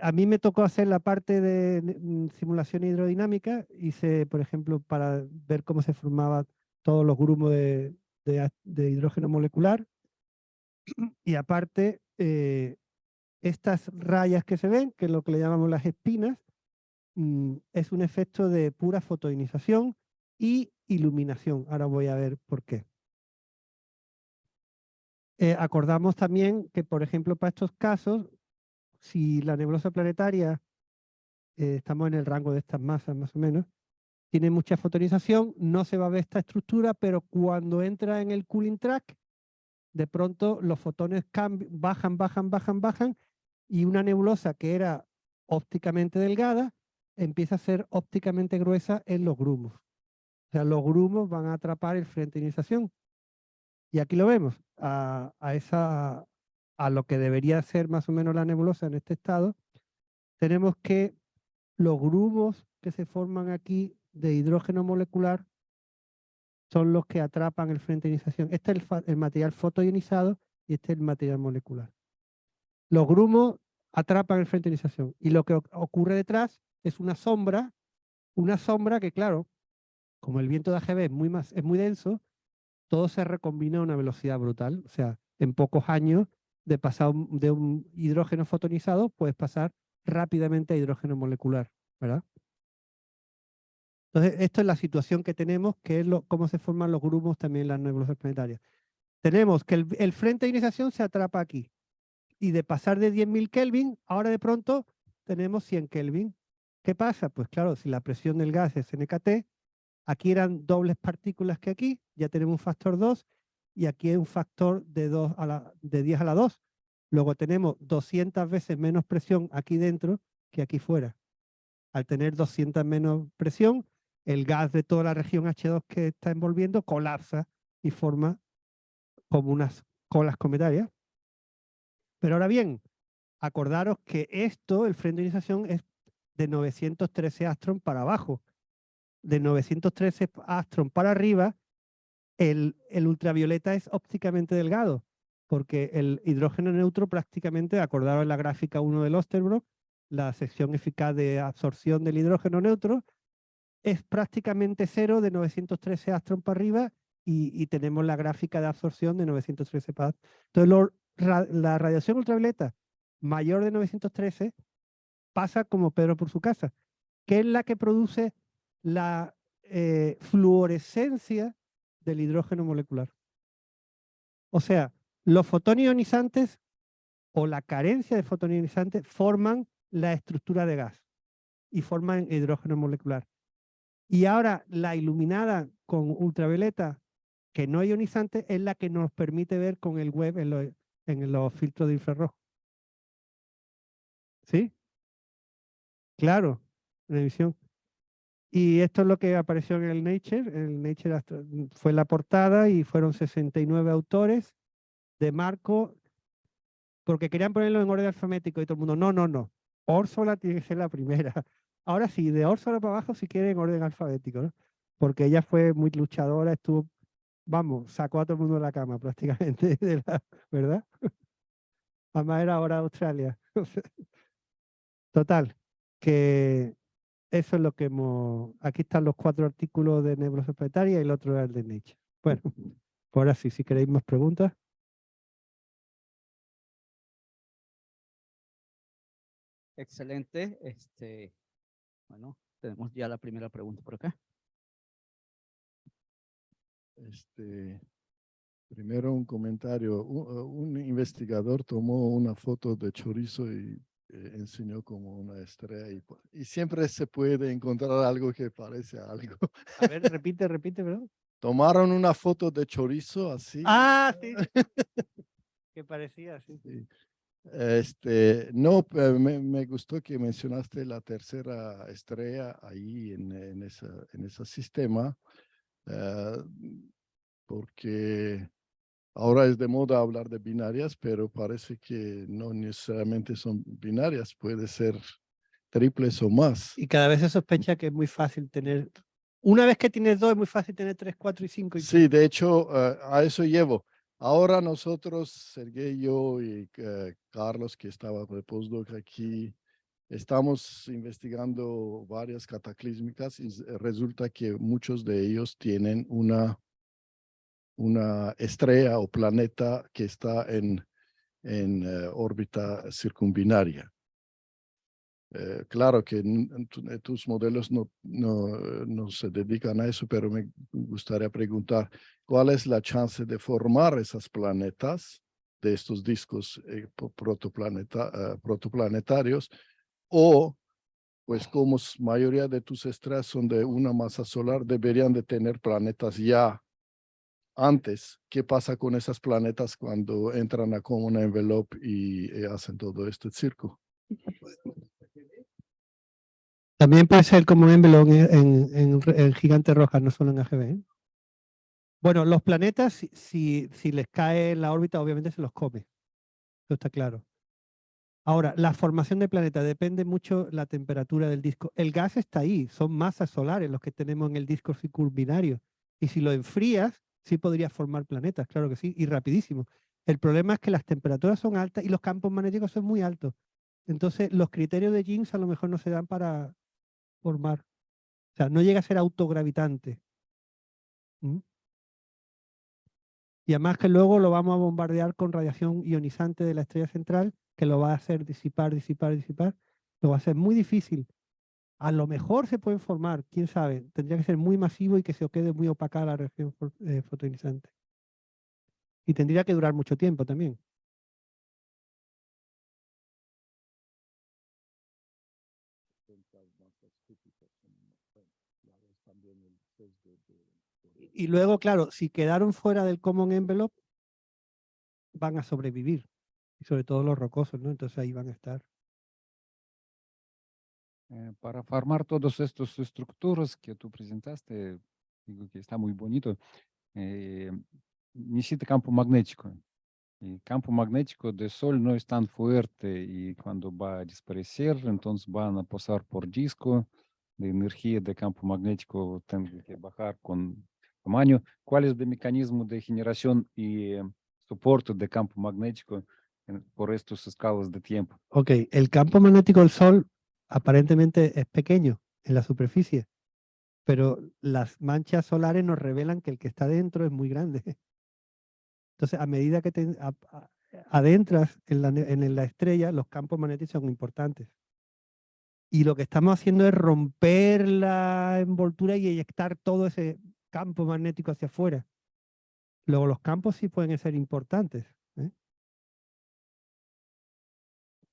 A mí me tocó hacer la parte de simulación hidrodinámica. Hice, por ejemplo, para ver cómo se formaban todos los grumos de hidrógeno molecular. Y aparte, estas rayas que se ven, que es lo que le llamamos las espinas, es un efecto de pura fotoionización y iluminación. Ahora voy a ver por qué. Acordamos también que, por ejemplo, para estos casos, si la nebulosa planetaria, estamos en el rango de estas masas más o menos, tiene mucha fotoionización, no se va a ver esta estructura, pero cuando entra en el cooling track, de pronto los fotones bajan, y una nebulosa que era ópticamente delgada empieza a ser ópticamente gruesa en los grumos. O sea, los grumos van a atrapar el frente de ionización. Y aquí lo vemos, a lo que debería ser más o menos la nebulosa en este estado. Tenemos que los grumos que se forman aquí de hidrógeno molecular son los que atrapan el frente de ionización. Este es el material fotoionizado y este es el material molecular. Los grumos atrapan el frente de ionización y lo que ocurre detrás es una sombra que, claro, como el viento de AGB es muy denso, todo se recombina a una velocidad brutal. O sea, en pocos años de pasar de un hidrógeno fotonizado puedes pasar rápidamente a hidrógeno molecular, ¿verdad? Entonces, esto es la situación que tenemos, que es cómo se forman los grumos también en las nebulosas planetarias. Tenemos que el frente de ionización se atrapa aquí. Y de pasar de 10.000 Kelvin, ahora de pronto tenemos 100 Kelvin. ¿Qué pasa? Pues claro, si la presión del gas es NKT, aquí eran dobles partículas que aquí, ya tenemos un factor 2, y aquí es un factor de 10 a la 2. Luego tenemos 200 veces menos presión aquí dentro que aquí fuera. Al tener 200 menos presión, el gas de toda la región H2 que está envolviendo colapsa y forma como unas colas cometarias. Pero ahora bien, acordaros que esto, el frente de ionización, es de 913 Astron para abajo. De 913 Astron para arriba, el ultravioleta es ópticamente delgado, porque el hidrógeno neutro prácticamente, acordaros en la gráfica 1 del Osterbrock, la sección eficaz de absorción del hidrógeno neutro, es prácticamente cero de 913 Astron para arriba y tenemos la gráfica de absorción de 913 PAD. Entonces, la radiación ultravioleta mayor de 913 pasa como Pedro por su casa, que es la que produce la fluorescencia del hidrógeno molecular. O sea, los fotones ionizantes o la carencia de fotones ionizantes forman la estructura de gas y forman hidrógeno molecular. Y ahora la iluminada con ultravioleta que no ionizante es la que nos permite ver con el web en los filtros de infrarrojo. ¿Sí? Claro, en emisión. Y esto es lo que apareció en el Nature. El Nature fue la portada y fueron 69 autores de marco, porque querían ponerlo en orden alfabético y todo el mundo, no. Úrsula tiene que ser la primera. Ahora sí, de Úrsula para abajo si quieren en orden alfabético, ¿no? Porque ella fue muy luchadora, estuvo, vamos, sacó a todo el mundo de la cama prácticamente, ¿verdad? Además era ahora Australia. Total, que eso es lo que hemos... Aquí están los 4 artículos de Nebulosa Planetaria y el otro era el de Nature. Bueno, pues ahora sí, si queréis más preguntas.
Excelente. Bueno, tenemos ya la primera pregunta por acá.
Primero un comentario. Un investigador tomó una foto de chorizo y enseñó como una estrella y siempre se puede encontrar algo que parece a algo.
A ver, repite, perdón.
Tomaron una foto de chorizo así.
Ah, sí. Que parecía, sí.
Sí. No, me gustó que mencionaste la tercera estrella ahí en ese sistema, porque ahora es de moda hablar de binarias, pero parece que no necesariamente son binarias, puede ser triples o más.
Y cada vez se sospecha que es muy fácil tener... Una vez que tienes 2, es muy fácil tener 3, 4 y 5.
Sí, de hecho, a eso llevo. Ahora nosotros, Sergey, yo y Carlos, que estaba de postdoc aquí, estamos investigando varias cataclísmicas y resulta que muchos de ellos tienen una estrella o planeta que está en órbita circumbinaria. Claro que tus modelos no se dedican a eso, pero me gustaría preguntar, ¿cuál es la chance de formar esos planetas de estos discos protoplanetarios? O, pues como mayoría de tus estrellas son de una masa solar, deberían de tener planetas ya antes. ¿Qué pasa con esos planetas cuando entran a Common Envelope y hacen todo este circo?
También puede ser como envelope en gigantes rojas, no solo en AGB. ¿eh? Bueno, los planetas, si les cae en la órbita, obviamente se los come. Eso está claro. Ahora, la formación de planetas depende mucho de la temperatura del disco. El gas está ahí, son masas solares los que tenemos en el disco circumbinario. Y si lo enfrías, sí podrías formar planetas, claro que sí, y rapidísimo. El problema es que las temperaturas son altas y los campos magnéticos son muy altos. Entonces, los criterios de Jeans a lo mejor no se dan para formar. O sea, no llega a ser autogravitante. ¿Mm? Y además que luego lo vamos a bombardear con radiación ionizante de la estrella central, que lo va a hacer disipar. Lo va a hacer muy difícil. A lo mejor se pueden formar, quién sabe. Tendría que ser muy masivo y que se quede muy opaca la región fotoionizante. Y tendría que durar mucho tiempo también. Y luego, claro, si quedaron fuera del Common Envelope, van a sobrevivir. Y sobre todo los rocosos, ¿no? Entonces ahí van a estar.
Para formar todas estas estructuras que tú presentaste, digo que está muy bonito, necesita campo magnético. Y campo magnético del Sol no es tan fuerte y cuando va a desaparecer, entonces van a pasar por disco, de energía de campo magnético tiene que bajar con tamaño. ¿Cuál es el mecanismo de generación y soporte de campo magnético por estas escalas de tiempo?
Ok, el campo magnético del Sol aparentemente es pequeño en la superficie, pero las manchas solares nos revelan que el que está dentro es muy grande. Entonces, a medida que te adentras en la estrella, los campos magnéticos son importantes. Y lo que estamos haciendo es romper la envoltura y eyectar todo ese campo magnético hacia afuera. Luego los campos sí pueden ser importantes, ¿eh?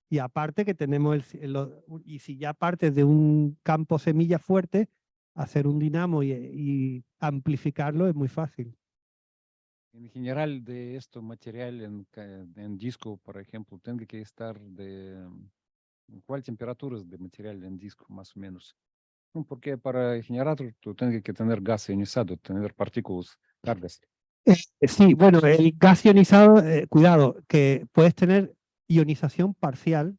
Y aparte que tenemos y si ya partes de un campo semilla fuerte, hacer un dinamo y amplificarlo es muy fácil.
En general, de esto material en disco, por ejemplo, tiene que estar ¿cuál temperaturas de material en disco, más o menos? No, porque para generar tú tienes que tener gas ionizado, tener partículas, cargas.
Sí, bueno, el gas ionizado, cuidado, que puedes tener ionización parcial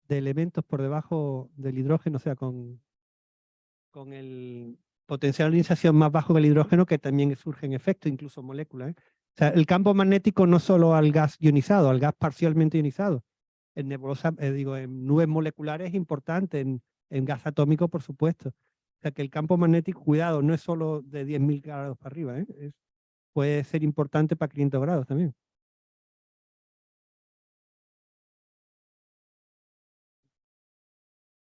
de elementos por debajo del hidrógeno, o sea, con el potencial de ionización más bajo que el hidrógeno, que también surgen efectos, incluso moléculas, ¿eh? O sea, el campo magnético no solo al gas ionizado, al gas parcialmente ionizado. En nebulosa, en nubes moleculares es importante, en gas atómico, por supuesto. O sea, que el campo magnético, cuidado, no es solo de 10.000 grados para arriba, ¿eh? Puede ser importante para 500 grados también.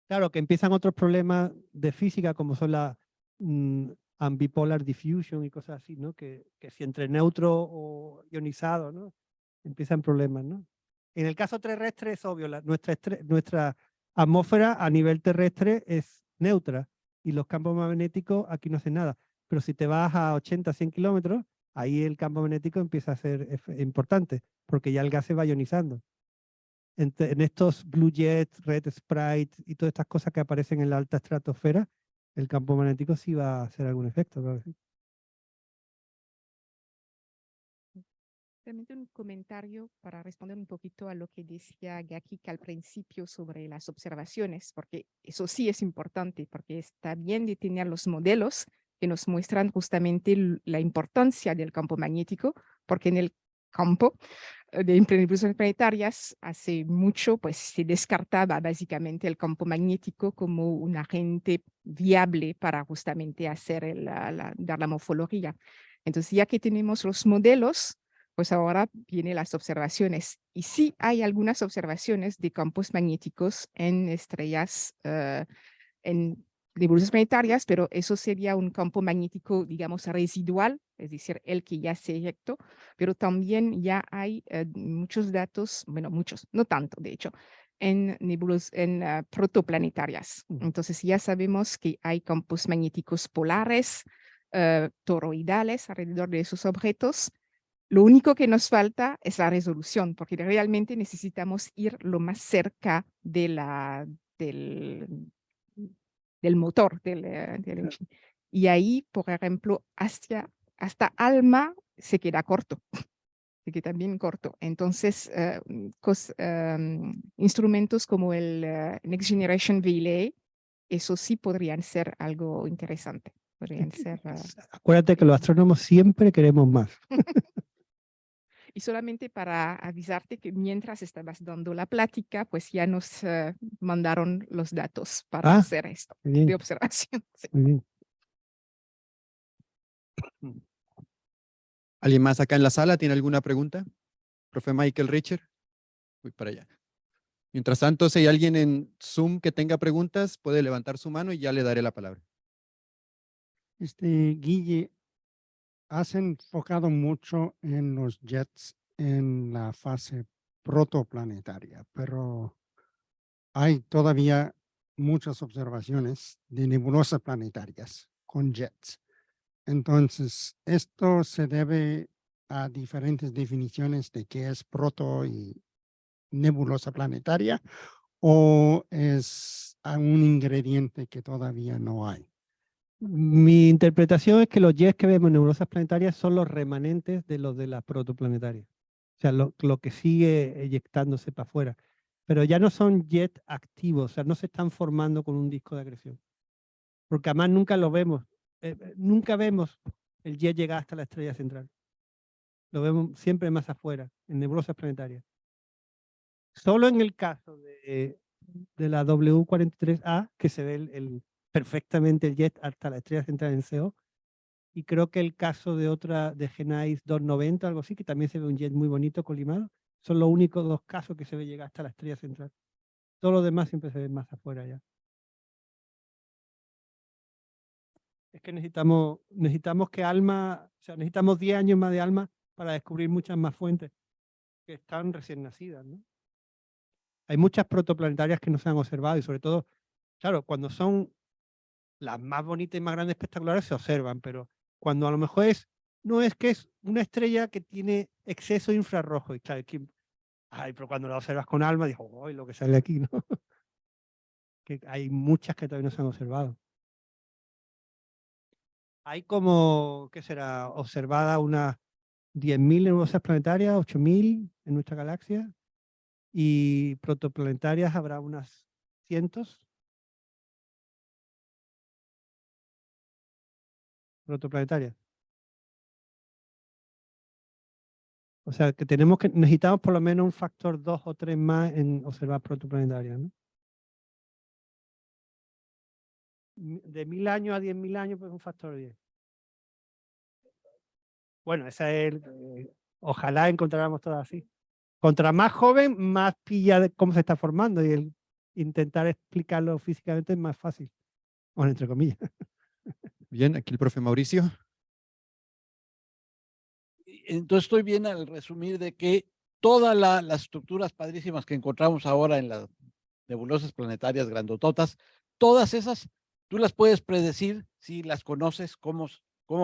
Claro, que empiezan otros problemas de física, como son la ambipolar diffusion y cosas así, ¿no? Que si entre neutro o ionizado, ¿no? Empiezan problemas, ¿no? En el caso terrestre es obvio, nuestra atmósfera a nivel terrestre es neutra y los campos magnéticos aquí no hacen nada. Pero si te vas a 80, 100 kilómetros, ahí el campo magnético empieza a ser importante, porque ya el gas se va ionizando. En estos Blue Jet, Red Sprite y todas estas cosas que aparecen en la alta estratosfera, el campo magnético sí va a hacer algún efecto, claro que sí.
Realmente un comentario para responder un poquito a lo que decía Gakik al principio sobre las observaciones, porque eso sí es importante, porque está bien de tener los modelos que nos muestran justamente la importancia del campo magnético, porque en el campo de nebulosas planetarias hace mucho pues se descartaba básicamente el campo magnético como un agente viable para justamente hacer dar la morfología. Entonces ya que tenemos los modelos, pues ahora vienen las observaciones. Y sí hay algunas observaciones de campos magnéticos en estrellas, en nebulosas planetarias, pero eso sería un campo magnético, digamos, residual, es decir, el que ya se eyectó, pero también ya hay muchos datos, bueno, muchos, no tanto, de hecho, en protoplanetarias. Entonces ya sabemos que hay campos magnéticos polares, toroidales alrededor de esos objetos. Lo único que nos falta es la resolución, porque realmente necesitamos ir lo más cerca de del motor. Y ahí, por ejemplo, hasta ALMA se queda corto, se queda bien corto. Entonces, instrumentos como el Next Generation VLA, eso sí podrían ser algo interesante. Podrían ser,
Acuérdate que los astrónomos siempre queremos más.
y solamente para avisarte que mientras estabas dando la plática, pues ya nos mandaron los datos para hacer esto
Bien,
de observación. Sí.
muy bien.
¿Alguien más acá en la sala tiene alguna pregunta? Profe Michael Richer. Voy para allá. Mientras tanto, si hay alguien en Zoom que tenga preguntas, puede levantar su mano y ya le daré la palabra.
Guille, has enfocado mucho en los jets en la fase protoplanetaria, pero hay todavía muchas observaciones de nebulosas planetarias con jets. Entonces, esto se debe a diferentes definiciones de qué es proto y nebulosa planetaria, o es a un ingrediente que todavía no hay.
Mi interpretación es que los jets que vemos en nebulosas planetarias son los remanentes de los de las protoplanetarias. O sea, lo que sigue eyectándose para afuera. Pero ya no son jets activos, o sea, no se están formando con un disco de acreción. Porque además nunca lo vemos. Nunca vemos el jet llegar hasta la estrella central. Lo vemos siempre más afuera, en nebulosas planetarias. Solo en el caso de la W43A que se ve el perfectamente el jet hasta la estrella central en CO. Y creo que el caso de otra, de Genais 290, algo así, que también se ve un jet muy bonito colimado, son los únicos dos casos que se ve llegar hasta la estrella central. Todos los demás siempre se ven más afuera ya. Es que necesitamos que ALMA, o sea, necesitamos 10 años más de ALMA para descubrir muchas más fuentes que están recién nacidas, ¿no? Hay muchas protoplanetarias que no se han observado y sobre todo, claro, cuando son las más bonitas y más grandes espectaculares se observan, pero cuando a lo mejor no es que es una estrella que tiene exceso de infrarrojo y claro, pero cuando la observas con ALMA, digo, ¡ay, lo que sale aquí! ¿No? Que hay muchas que todavía no se han observado. Hay como, ¿qué será? Observada unas 10.000 nebulosas planetarias, 8.000 en nuestra galaxia, y protoplanetarias habrá unas cientos. Protoplanetarias. O sea, que necesitamos por lo menos un factor 2 o 3 más en observar protoplanetarias, ¿no? De 1.000 años a 10.000 años, pues un factor 10. Bueno, esa es ojalá encontráramos todas así. Contra más joven, más pilla de cómo se está formando y el intentar explicarlo físicamente es más fácil. Bueno, entre comillas.
Bien, aquí el profe Mauricio.
Entonces estoy bien al resumir de que todas las estructuras padrísimas que encontramos ahora en las nebulosas planetarias grandototas, todas esas, tú las puedes predecir si las conoces, cómo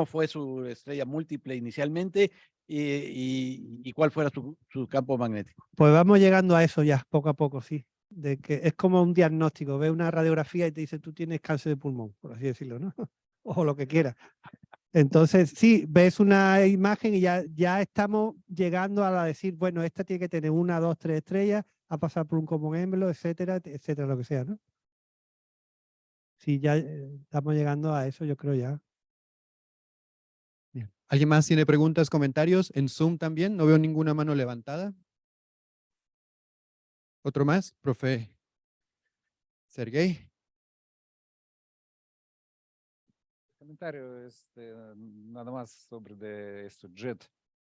fue su estrella múltiple inicialmente y cuál fuera su campo magnético.
Pues vamos llegando a eso ya, poco a poco, sí. De que es como un diagnóstico, ve una radiografía y te dice tú tienes cáncer de pulmón, por así decirlo, ¿no? O lo que quieras. Entonces, sí, ves una imagen y ya estamos llegando a decir, bueno, esta tiene que tener 1, 2, 3 estrellas, a pasar por un común émbolo, etcétera, etcétera, lo que sea, ¿no? Sí, ya estamos llegando a eso, yo creo ya.
Bien. ¿Alguien más tiene preguntas, comentarios? En Zoom también, no veo ninguna mano levantada. ¿Otro más? Profe Sergey.
Comentario nada más sobre esto JET,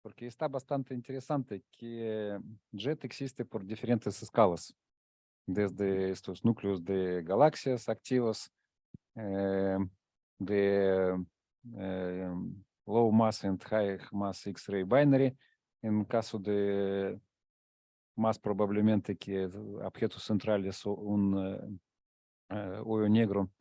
porque está bastante interesante que JET existe por diferentes escalas, desde estos núcleos de galaxias activos, de low mass and high mass X-ray binary, en caso de más probablemente que el objeto central es un hoyo negro.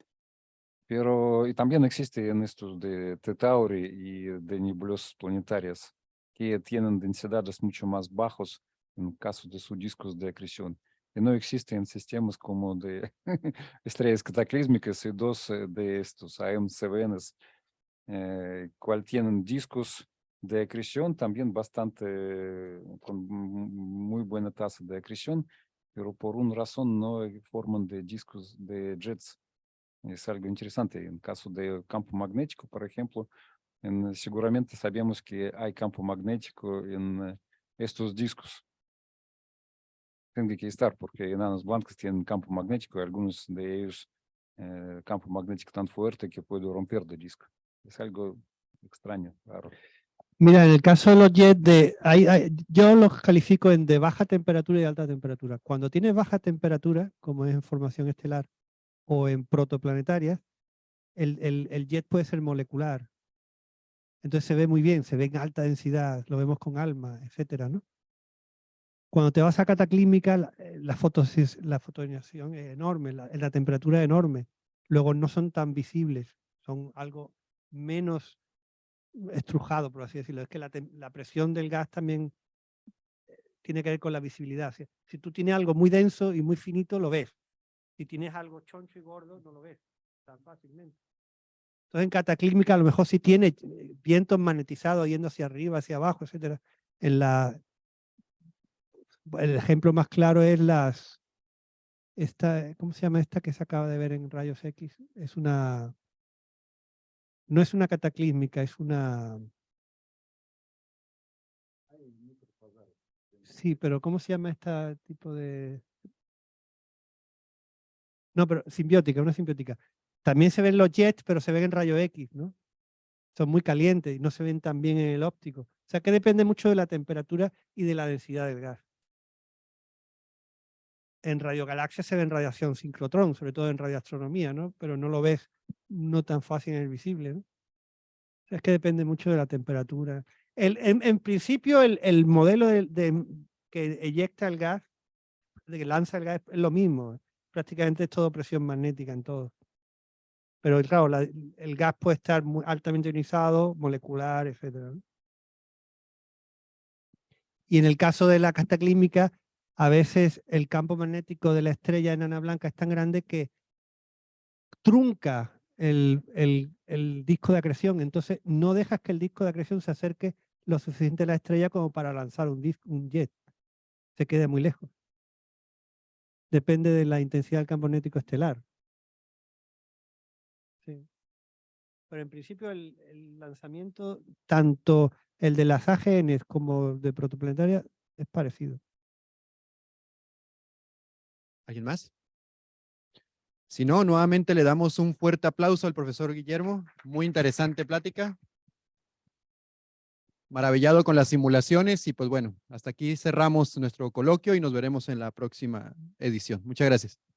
Pero y también existen estos de T-Tauri y de nebulosas planetarias que tienen densidades mucho más bajos en caso de sus discos de acreción. Y no existen sistemas como de estrellas cataclísmicas y dos de estos AM7s, cual tienen discos de acreción también bastante con muy buena tasa de acreción, pero por una razón no forman de discos de jets. Es algo interesante. En caso de campo magnético, por ejemplo, seguramente sabemos que hay campo magnético en estos discos. Tiene que estar porque enanos blancos tienen campo magnético y algunos de ellos campo magnético tan fuerte que puede romper el disco. Es algo extraño, claro.
Mira, en el caso de los jets, yo los califico en de baja temperatura y alta temperatura. Cuando tienes baja temperatura, como es en formación estelar o en protoplanetarias, el jet puede ser molecular. Entonces se ve muy bien, se ve en alta densidad, lo vemos con ALMA, etcétera, ¿no? Cuando te vas a cataclísmica, la fotoionización es enorme, la temperatura es enorme. Luego no son tan visibles, son algo menos estrujado, por así decirlo. Es que la presión del gas también tiene que ver con la visibilidad. Si tú tienes algo muy denso y muy finito, lo ves. Si tienes algo choncho y gordo, no lo ves tan fácilmente. Entonces en cataclísmica a lo mejor sí tiene vientos magnetizados yendo hacia arriba, hacia abajo, etcétera. El ejemplo más claro es ¿cómo se llama esta que se acaba de ver en rayos X? No es una cataclísmica, es una... Sí, pero ¿cómo se llama este tipo de...? No, pero simbiótica, una simbiótica. También se ven los jets, pero se ven en rayo X, ¿no? Son muy calientes y no se ven tan bien en el óptico. O sea que depende mucho de la temperatura y de la densidad del gas. En radiogalaxias se ve en radiación sincrotrón, sobre todo en radioastronomía, ¿no? Pero no lo ves no tan fácil en el visible, ¿no? O sea, es que depende mucho de la temperatura. En principio, el modelo que eyecta el gas, de que lanza el gas, es lo mismo. Prácticamente es todo presión magnética en todo. Pero claro, el gas puede estar muy altamente ionizado, molecular, etc. ¿no? Y en el caso de la cataclísmica, a veces el campo magnético de la estrella enana blanca es tan grande que trunca el disco de acreción. Entonces no dejas que el disco de acreción se acerque lo suficiente a la estrella como para lanzar un jet. Se queda muy lejos. Depende de la intensidad del campo magnético estelar. Sí. Pero en principio el lanzamiento, tanto el de las AGN como de protoplanetaria, es parecido.
¿Alguien más? Si no, nuevamente le damos un fuerte aplauso al profesor Guillermo. Muy interesante plática. Maravillado con las simulaciones y pues bueno, hasta aquí cerramos nuestro coloquio y nos veremos en la próxima edición. Muchas gracias.